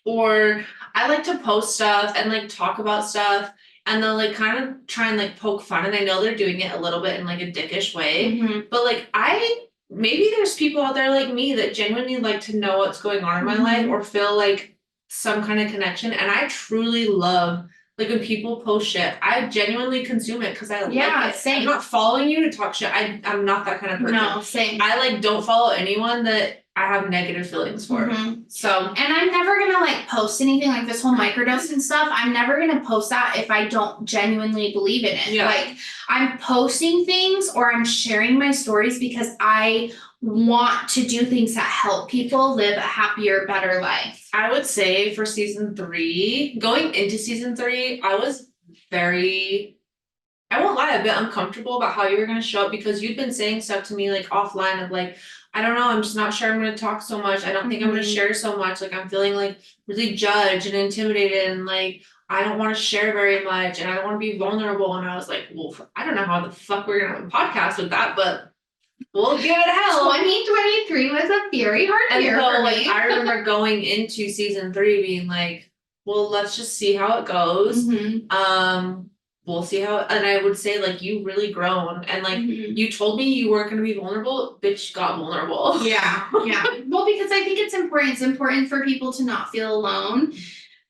Or I like to post stuff and like talk about stuff and they'll like kind of try and like poke fun and I know they're doing it a little bit in like a dickish way. But like maybe there's people out there like me that genuinely like to know what's going on in my life or feel like some kind of connection. And I truly love like when people post shit, I genuinely consume it because I like it. Same. I'm not following you to talk shit. I'm not that kind of person. No, same. I like don't follow anyone that I have negative feelings for. So and I'm never gonna like post anything like this whole microdose and stuff. I'm never gonna post that if I don't genuinely believe in it. Yeah. Like I'm posting things or I'm sharing my stories because I want to do things that help people live a happier, better life. I would say for season 3, going into season 3, I was very I won't lie, a bit uncomfortable about how you were gonna show up because you'd been saying stuff to me like offline of like, I don't know, I'm just not sure I'm gonna talk so much. I don't think I'm gonna share so much. Like I'm feeling like really judged and intimidated and like I don't want to share very much and I don't want to be vulnerable. And I was like, well, I don't know how the fuck we're gonna have a podcast with that, but we'll give it a hell. 2023 was a very hard year for like me. I remember going into season 3 being like, well, let's just see how it goes. We'll see how, and I would say like you really grown and like you told me you weren't gonna be vulnerable, bitch got vulnerable. Yeah. Well, because I think it's important. It's important for people to not feel alone.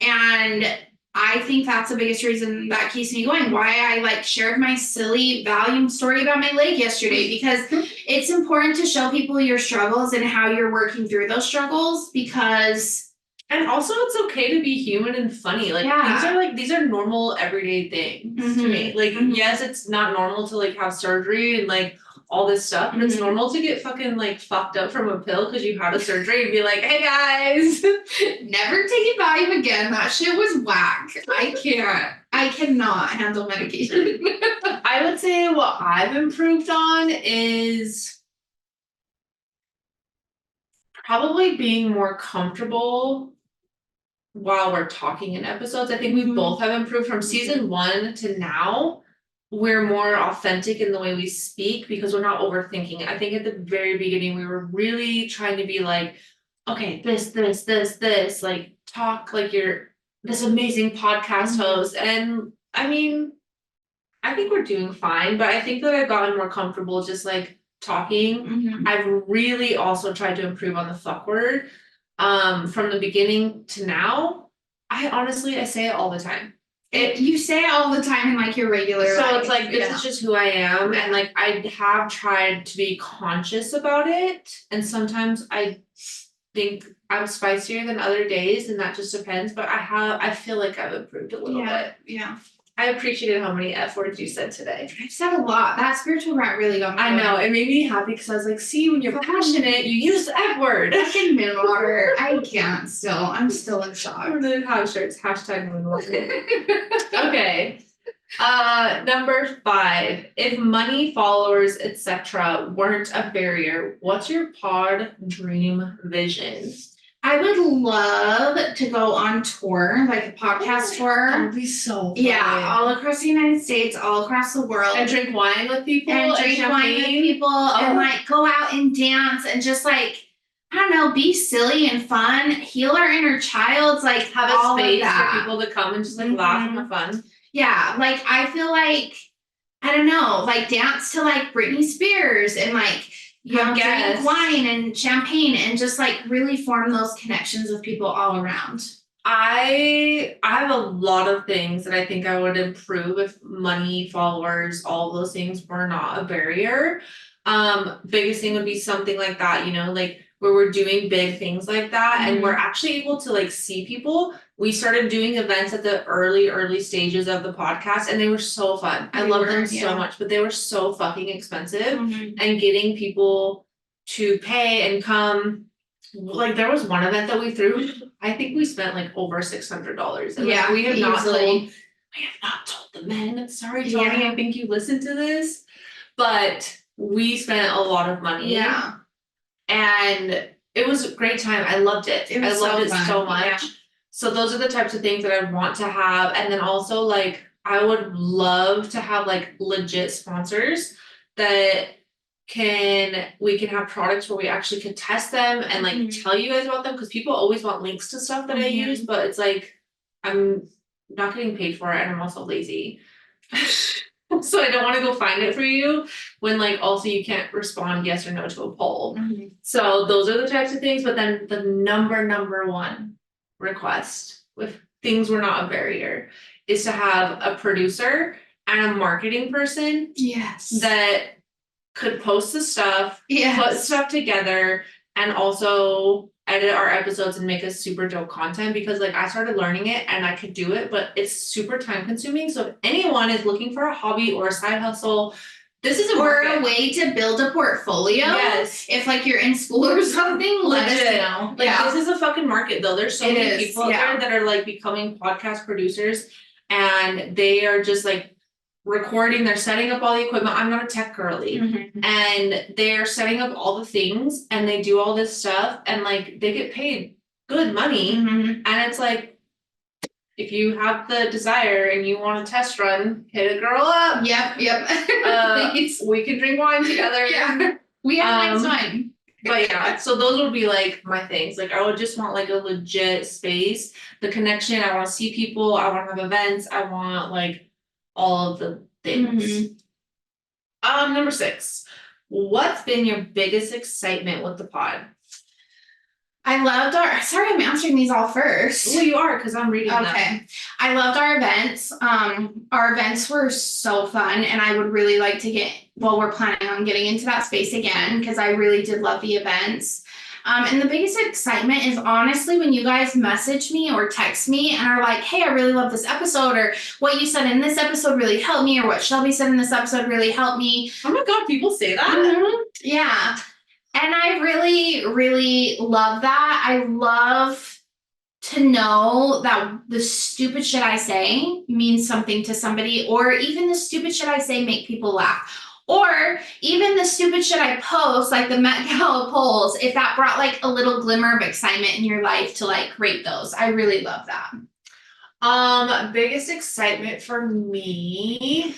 And I think that's the biggest reason that keeps me going. Why I like shared my silly Valium story about my leg yesterday, because it's important to show people your struggles and how you're working through those struggles because and also it's okay to be human and funny. Like these are normal everyday things to me. Like yes, it's not normal to like have surgery and like all this stuff, but it's normal to get fucking like fucked up from a pill because you had a surgery and be like, hey guys. Never take Valium again. That shit was whack. I cannot handle medication. I would say what I've improved on is probably being more comfortable while we're talking in episodes. I think we both have improved from season 1 to now. We're more authentic in the way we speak because we're not overthinking. I think at the very beginning we were really trying to be like, okay, this, like talk like you're this amazing podcast host. And I mean, I think we're doing fine, but I think that I've gotten more comfortable just like talking. I've really also tried to improve on the fuck word. From the beginning to now, I say it all the time. You say it all the time in like your regular so life. It's like this is just who I am, and like I have tried to be conscious about it, and sometimes I think I'm spicier than other days, and that just depends. But I feel like I've improved a little bit. Yeah. I appreciated how many F words you said today. I've said a lot. That spiritual rant really got me. I know, it made me happy because I was like, see, when you're passionate, you use the F word. Fucking moon water. I can't still. I'm still in shock. We're gonna have shirts, hashtag moon water. Okay. Number 5. If money, followers, etc. weren't a barrier, what's your pod dream vision? I would love to go on tour, like a podcast tour. That would be so fun. Yeah, all across the United States, all across the world. And drink wine with people. And drink wine with people and like go out and dance and just like, I don't know, be silly and fun, heal our inner childs, like have a space for people to come and just like laugh and have fun. Yeah, like I feel like, I don't know, like dance to like Britney Spears and like drink wine and champagne and just like really form those connections with people all around. I have a lot of things that I think I would improve if money, followers, all those things were not a barrier. Biggest thing would be something like that, you know, like where we're doing big things like that and we're actually able to like see people. We started doing events at the early stages of the podcast and they were so fun. I love them so much, but they were so fucking expensive and getting people to pay and come. Like there was one event that we threw, I think we spent like over $600. And like we have not told the men. Sorry, Tony, I think you listened to this. But we spent a lot of money. Yeah. And it was a great time. I loved it. I loved it so much. Yeah. So those are the types of things that I want to have. And then also like I would love to have like legit sponsors that we can have products where we actually can test them and like tell you guys about them because people always want links to stuff that I use, but it's like I'm not getting paid for it and I'm also lazy. So I don't want to go find it for you when like also you can't respond yes or no to a poll. So those are the types of things, but then the number one request if things were not a barrier is to have a producer and a marketing person that could post the stuff, put stuff together, and also edit our episodes and make us super dope content because like I started learning it and I could do it, but it's super time consuming. So if anyone is looking for a hobby or a side hustle, this is a way to build a portfolio. Yes. If like you're in school or something, let us know. Like this is a fucking market though. There's so many people out there that are like becoming podcast producers and they are just like recording, they're setting up all the equipment. I'm not a tech girly. And they're setting up all the things and they do all this stuff and like they get paid good money. And it's like if you have the desire and you want a test run, hit a girl up. We can drink wine together. We have nice wine. But yeah, so those would be like my things. Like I would just want like a legit space, the connection. I want to see people. I want to have events. I want like all of the things. Number 6. What's been your biggest excitement with the pod? I loved sorry, I'm answering these all first. Well, you are, because I'm reading them. I loved our events. Our events were so fun, and I would really like to we're planning on getting into that space again, because I really did love the events. And the biggest excitement is honestly when you guys message me or text me and are like, hey, I really love this episode, or what you said in this episode really helped me, or what Shelby said in this episode really helped me. Oh my God, people say that? Yeah. And I really, really love that. I love to know that the stupid shit I say means something to somebody, or even the stupid shit I say make people laugh. Or even the stupid shit I post, like the Met Gala polls, if that brought like a little glimmer of excitement in your life to like rate those. I really love that. Biggest excitement for me,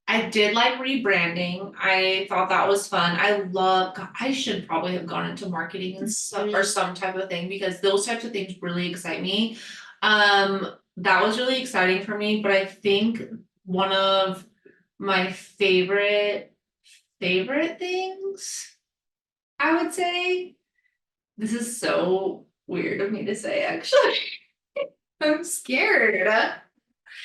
I did like rebranding. I thought that was fun. I should probably have gone into marketing and stuff or some type of thing because those types of things really excite me. That was really exciting for me, but I think one of my favorite things, I would say, this is so weird of me to say actually. I'm scared.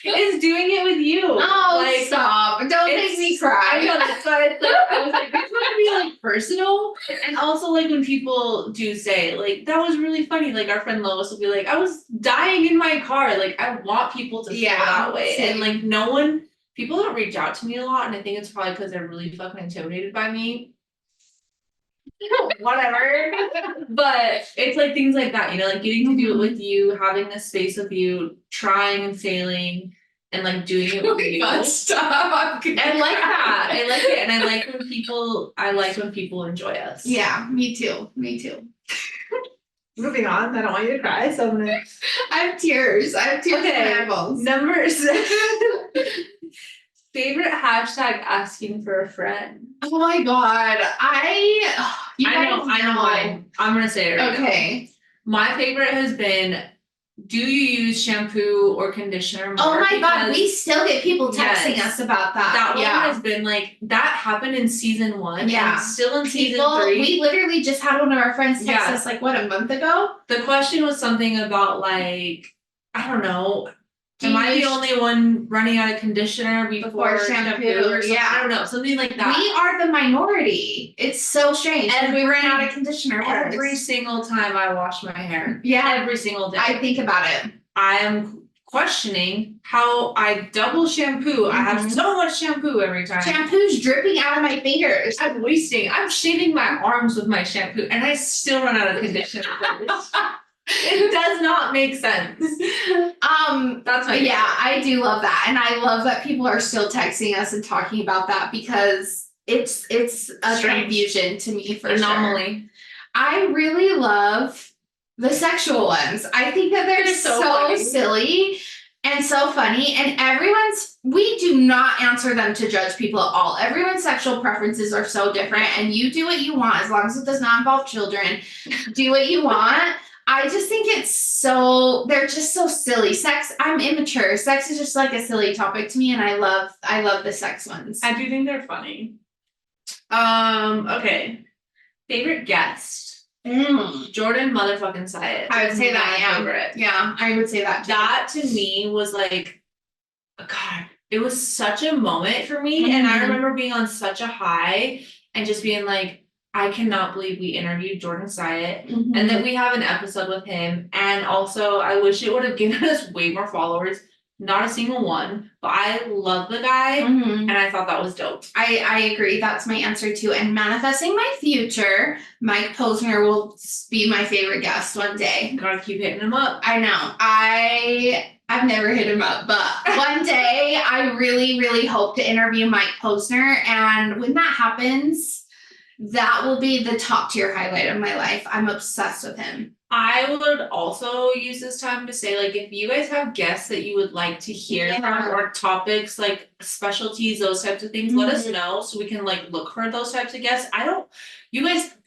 Is doing it with you. Oh, like, stop. Don't make me cry. I know, that's why it's like, I was like, this might be like personal. And also like when people do say, like, that was really funny. Like our friend Lois will be like, I was dying in my car. Like I want people to feel that way. And like people don't reach out to me a lot. And I think it's probably because they're really fucking intimidated by me. Whatever. But it's like things like that, you know, like getting to do it with you, having this space with you, trying and failing and like doing it with you. Stop. I like that. I like it. And I like when people enjoy us. Yeah, me too. Moving on. I don't want you to cry, so I'm gonna I have tears in my eyeballs. Number 7. Favorite hashtag asking for a friend. Oh my God. I know mine. I'm gonna say it right now. Okay. My favorite has been do you use shampoo or conditioner more? Oh my God, Because we still get people texting Yes. us about that. that one Yeah. has been like, that happened in season 1 Yeah. and still in season People, 3. we literally just had one of our friends text Yeah. us like, what, a month ago? The question was something about like, I don't know. Do Am you I the use- only one running out of conditioner before shampoo or something? yeah. I don't know, something like that. We are the minority. It's so strange. And we ran out of conditioner Every first. single time I wash my hair. Yeah. Every single day. I think about it. I am questioning how I double shampoo. I have Mhm. so much shampoo every time. Shampoo's dripping out of my fingers. I'm shaving my arms with my shampoo and I still run out of conditioner. It does not make sense. That's my Yeah, I do love that. And I love that people are still texting us and talking about that because it's a Strange. confusion to me for sure. Anomaly. I really love the sexual ones. I think that they're so funny. silly and so funny. And we do not answer them to judge people at all. Everyone's sexual preferences are so different, and you do what you want as long as it does not involve children. Do what you want. I just think they're just so silly. I'm immature. Sex is just like a silly topic to me, and I love the sex ones. I do think they're funny. Okay. Favorite guest? Jordan motherfucking Syatt. I would say that, yeah. Favorite. Yeah, I would say that too. That to me was like, God, it was such a moment for me. And I Mhm. remember being on such a high and just being like, I cannot believe we interviewed Jordan Syatt Mhm. and that we have an episode with him. And also, I wish it would have given us way more followers. Not a single one, but I love the guy Mhm. and I thought that was dope. I agree. That's my answer too. And manifesting my future, Mike Posner will be my favorite guest one day. Gotta keep hitting him up. I know. I've never hit him up, but one day I really, really hope to interview Mike Posner. And when that happens, that will be the top tier highlight of my life. I'm obsessed with him. I would also use this time to say, like, if you guys have guests that you would like to hear from or topics like specialties, those types of things, let us know so we can like look for those types of guests.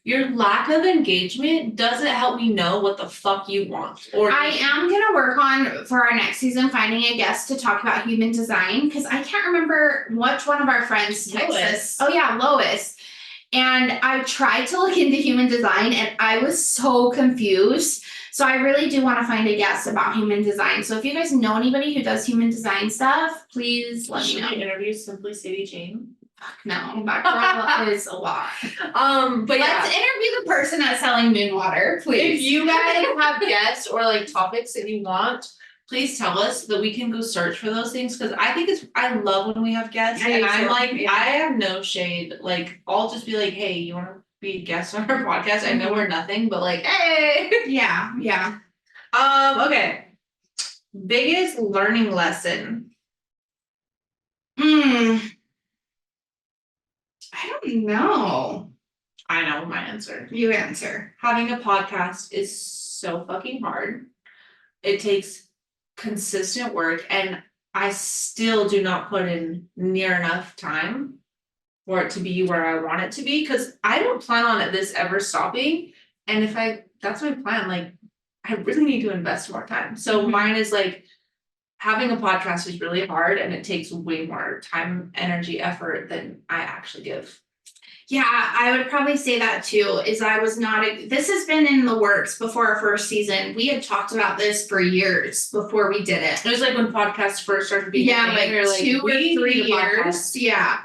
Your lack of engagement doesn't help me know what the fuck you want. Or I am gonna work on for our next season finding a guest to talk about human design because I can't remember which one of our friends texted us. Oh yeah, Lois. And I tried to look into human design and I was so confused. So I really do want to find a guest about human design. So if you guys know anybody who does human design stuff, please let me know. Should we interview Simply Sadie Jane? No, that girl is a lot. But let's interview the person that's selling moon water, please. If you guys have guests or like topics that you want, please tell us so that we can go search for those things. Cause I love when we have guests and I'm like, I have no shade. Like, I'll just be like, hey, you wanna be a guest on our podcast? I know we're nothing, but like, hey. Yeah. Okay. Biggest learning lesson. I don't know. I know my answer. You answer. Having a podcast is so fucking hard. It takes consistent work and I still do not put in near enough time for it to be where I want it to be because I don't plan on this ever stopping. And that's my plan, like I really need to invest more time. So mine is like having a podcast is really hard and it takes way more time, energy, effort than I actually give. Yeah, I would probably say that too, this has been in the works before our first season. We had talked about this for years before we did it. It was like when podcasts first started being like 2 or 3 years. Yeah.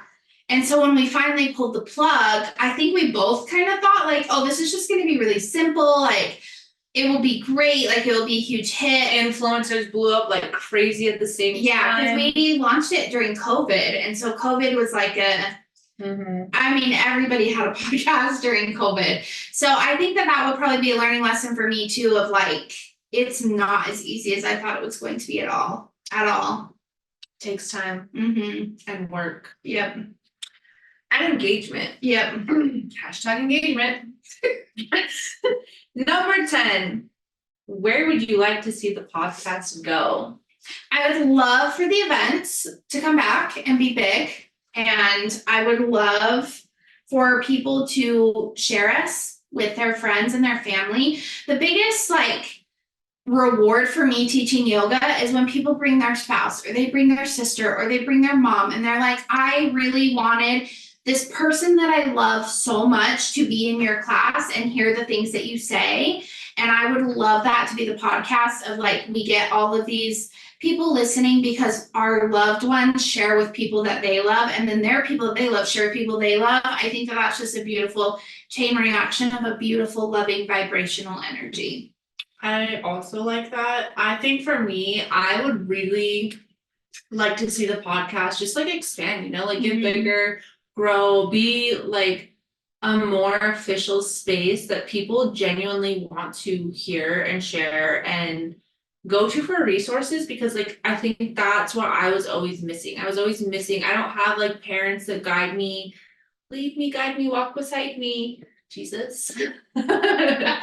And so when we finally pulled the plug, I think we both kind of thought like, oh, this is just going to be really simple. Like it will be great. Like it will be a huge hit. Influencers blew up like crazy at the same time. Yeah, because we launched it during COVID. And so COVID was like I mean, everybody had a podcast during COVID. So I think that would probably be a learning lesson for me too of like, it's not as easy as I thought it was going to be at all. Takes time and work. Yep. And engagement. Yep. Hashtag engagement. Number 10. Where would you like to see the podcast go? I would love for the events to come back and be big. And I would love for people to share us with their friends and their family. The biggest reward for me teaching yoga is when people bring their spouse or they bring their sister or they bring their mom and they're like, I really wanted this person that I love so much to be in your class and hear the things that you say. And I would love that to be the podcast of like, we get all of these people listening because our loved ones share with people that they love, and then their people that they love share with people they love. I think that that's just a beautiful chain reaction of a beautiful, loving, vibrational energy. I also like that. I think for me, I would really like to see the podcast just like expand, you know, like get bigger, grow, be like a more official space that people genuinely want to hear and share and go to for resources, because like I think that's what I was always missing. I don't have like parents that guide me, lead me, guide me, walk beside me. Jesus. But like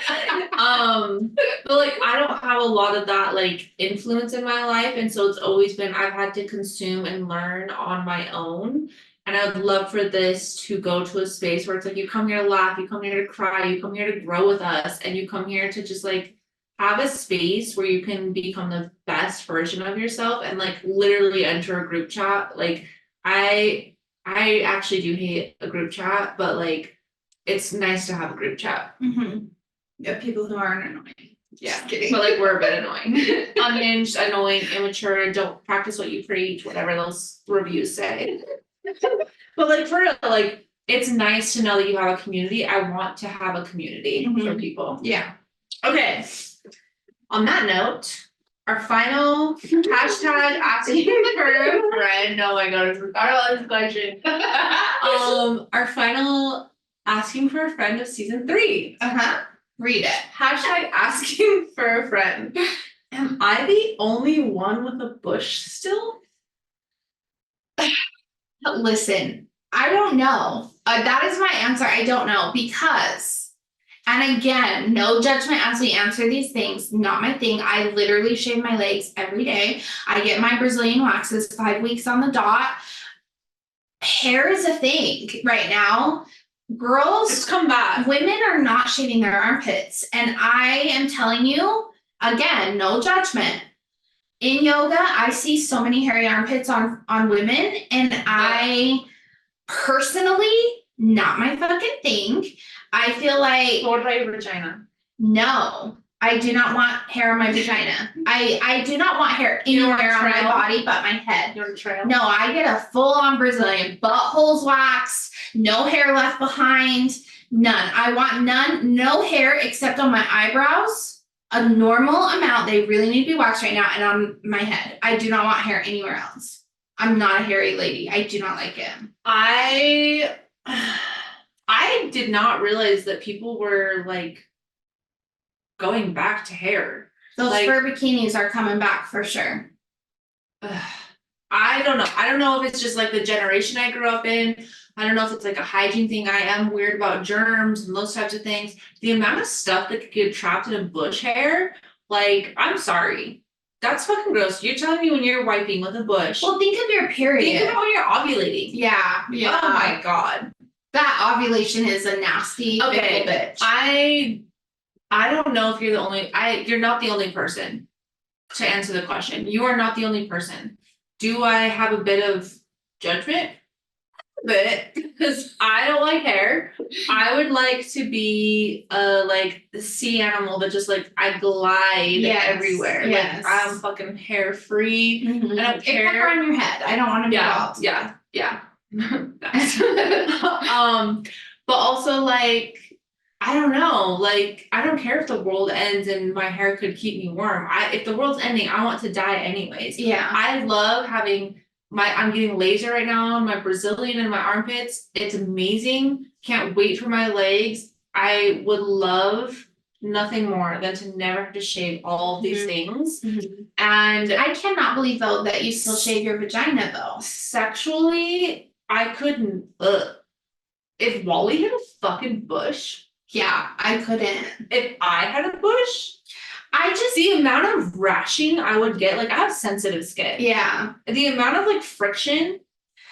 I don't have a lot of that like influence in my life, and so it's always been I've had to consume and learn on my own. And I would love for this to go to a space where it's like you come here to laugh, you come here to cry, you come here to grow with us, and you come here to just like have a space where you can become the best version of yourself and like literally enter a group chat. Like I actually do hate a group chat, but like it's nice to have a group chat. Mm-hmm. Yeah, people who aren't annoying. Yeah, Just kidding. but like we're a bit annoying. Unhinged, annoying, immature, don't practice what you preach, whatever those reviews say. But like for real, like it's nice to know that you have a community. I want to have a community for people. Yeah. Okay. On that note, our final hashtag asking for a friend. Oh my god, I forgot about this question. Our final asking for a friend of season 3. Read it. Hashtag asking for a friend. Am I the only one with a bush still? Listen, I don't know. That is my answer. I don't know because, and again, no judgment as we answer these things. Not my thing. I literally shave my legs every day. I get my Brazilian waxes 5 weeks on the dot. Hair is a thing right now. Girls, It's come back. Women are not shaving their armpits. And I am telling you, again, no judgment. In yoga, I see so many hairy armpits on women, and I personally, not my fucking thing. I feel like, What about your vagina? no, I do not want hair on my vagina. I do not want hair anywhere on my body but my head. You're a trail. No, I get a full-on Brazilian, buttholes waxed, no hair left behind, none. I want none, no hair except on my eyebrows. A normal amount, they really need to be waxed right now, and on my head. I do not want hair anywhere else. I'm not a hairy lady. I do not like it. I did not realize that people were like going back to hair. Those like, fur bikinis are coming back for sure. I don't know. I don't know if it's just like the generation I grew up in. I don't know if it's like a hygiene thing. I am weird about germs and those types of things. The amount of stuff that could get trapped in a bush hair, like, I'm sorry. That's fucking gross. You're telling me when you're wiping with a bush. Well, think of your period. Think about when you're ovulating. Yeah. Oh my god. That ovulation is a nasty Okay, bitch. I don't know if you're the only you're not the only person to answer the question. You are not the only person. Do I have a bit of judgment? But because I don't like hair, I would like to be like the sea animal that just like I glide everywhere. Yes. Like I'm fucking hair free. Mm-hmm. I don't care. Except for on your head. I don't want to be bald. Yeah. But also like I don't know, like I don't care if the world ends and my hair could keep me warm. If the world's ending, I want to die anyways. Yeah. I love having I'm getting laser right now on my Brazilian and my armpits. It's amazing. Can't wait for my legs. I would love nothing more than to never have to shave all of these things. And I cannot believe though that you still shave your vagina though. Sexually, I couldn't. If Wally had a fucking bush. Yeah, I couldn't. If I had a bush, the amount of rashing I would get, like I have sensitive skin. Yeah. The amount of like friction.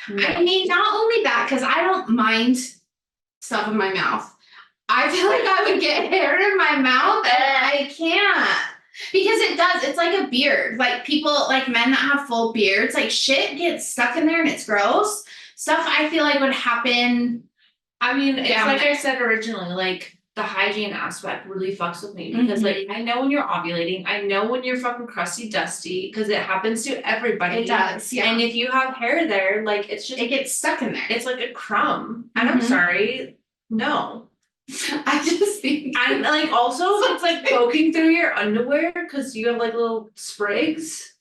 No. I mean, not only that, because I don't mind stuff in my mouth. I feel like I would get hair in my mouth and I can't. Because it does, it's like a beard. Like people, like men that have full beards, like shit gets stuck in there and it's gross. Stuff I feel like would happen. I mean, it's Down like I there. said originally, like the hygiene aspect really fucks with me because like I know when you're ovulating, I know when you're fucking crusty dusty, because it happens to everybody. It does, yeah. And if you have hair there, like it's just It gets stuck in there. it's like a crumb. And I'm Mhm. sorry, no. I just think I'm like also it's like poking through your underwear because you have like little sprigs.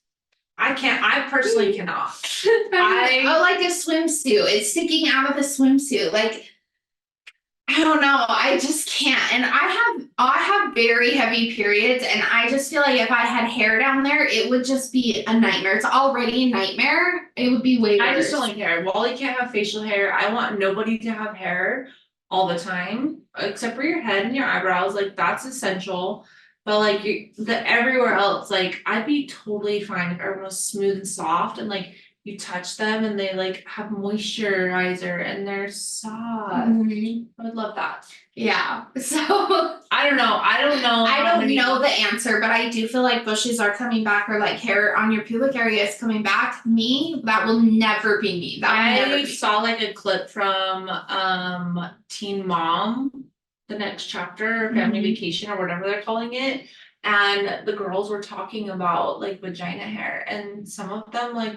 I personally cannot. oh, like a swimsuit. It's sticking out of the swimsuit. Like I don't know. I just can't. And I have very heavy periods, and I just feel like if I had hair down there, it would just be a nightmare. It's already a nightmare. It would be way worse. I just don't like hair. Wally can't have facial hair. I want nobody to have hair all the time, except for your head and your eyebrows. Like that's essential. But like the everywhere else, like I'd be totally fine if everyone was smooth and soft and like you touch them and they like have moisturizer and they're soft. Mhm. I would love that. Yeah. So I don't know. I don't know. I how don't many- know the answer, but I do feel like bushes are coming back or like hair on your pubic area is coming back. Me, that will never be me. That will never I be. saw like a clip from Teen Mom, the next chapter, Family Mhm. Vacation or whatever they're calling it. And the girls were talking about like vagina hair and some of them like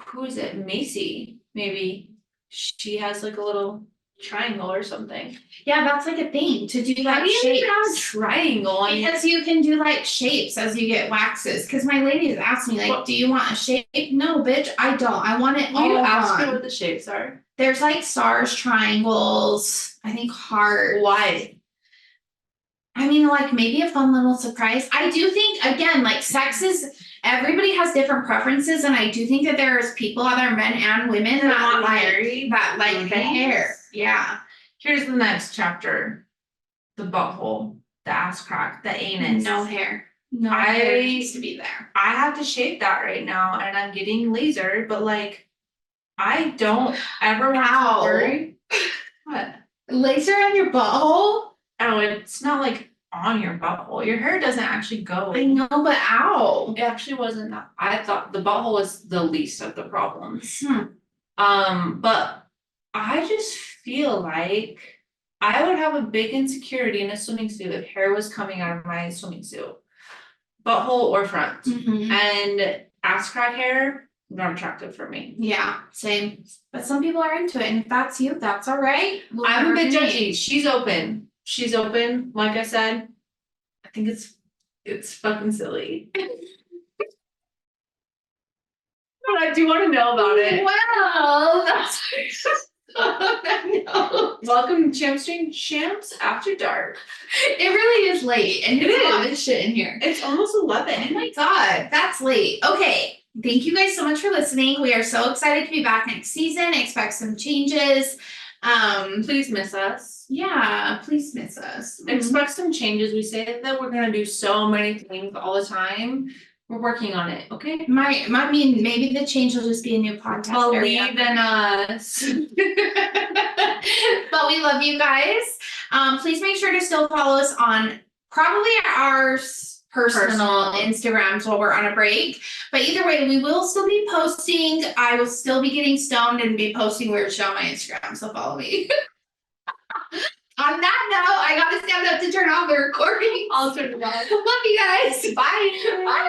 who is it? Macy, maybe. She has like a little triangle or something. Yeah, that's like a thing to do How like do you even have a shapes. triangle on your Because you can do like shapes as you get waxes. Cause my ladies ask me like, What- do you want a shape? No, bitch, I don't. I want it Will you all ask me on. what the shapes are? There's like stars, triangles, I think heart. Why? I mean, like maybe a fun little surprise. I do think again, like sex is everybody has different preferences, and I do think that there's people, other men and women that want like hairy the hair. Yeah. Here's the next chapter. The butthole, the ass crack, the anus. No hair. No I- hair needs to be there. I have to shave that right now and I'm getting laser, but like I don't ever want Ow. to worry. What? Laser on your butthole? Oh, it's not like on your butthole. Your hair doesn't actually go. I know, but ow. It actually wasn't that. I thought the butthole was the least of the problems. But I just feel like I would have a big insecurity in a swimming suit if hair was coming out of my swimming suit. Butthole or front. Mhm. And ass crack hair, not attractive for me. Yeah, same. But some people are into it, and if that's you, that's all right. We'll I'm a bit never judgy. She's open. She's open. Like I said, I think it's fucking silly. But I do want to know about it. Well, that's no. Welcome to Champs After Dark. It really is late, and It it's hot is. as shit in here. It's almost Oh 11. my god, that's late. Okay, thank you guys so much for listening. We are so excited to be back next season. Expect some changes. Please miss us. Yeah, please miss us. Expect some changes. We say that we're gonna do so many things all the time. We're working on it, okay? I mean, maybe the change will just be a new podcast area. Believe in us. But we love you guys. Please make sure to still follow us on probably our personal Instagrams while we're on a break. But either way, we will still be posting. I will still be getting stoned and be posting weird shit on my Instagram. So follow me. On that note, I gotta stand up to turn off the recording. I'll turn it off. Love you guys. Bye. Bye.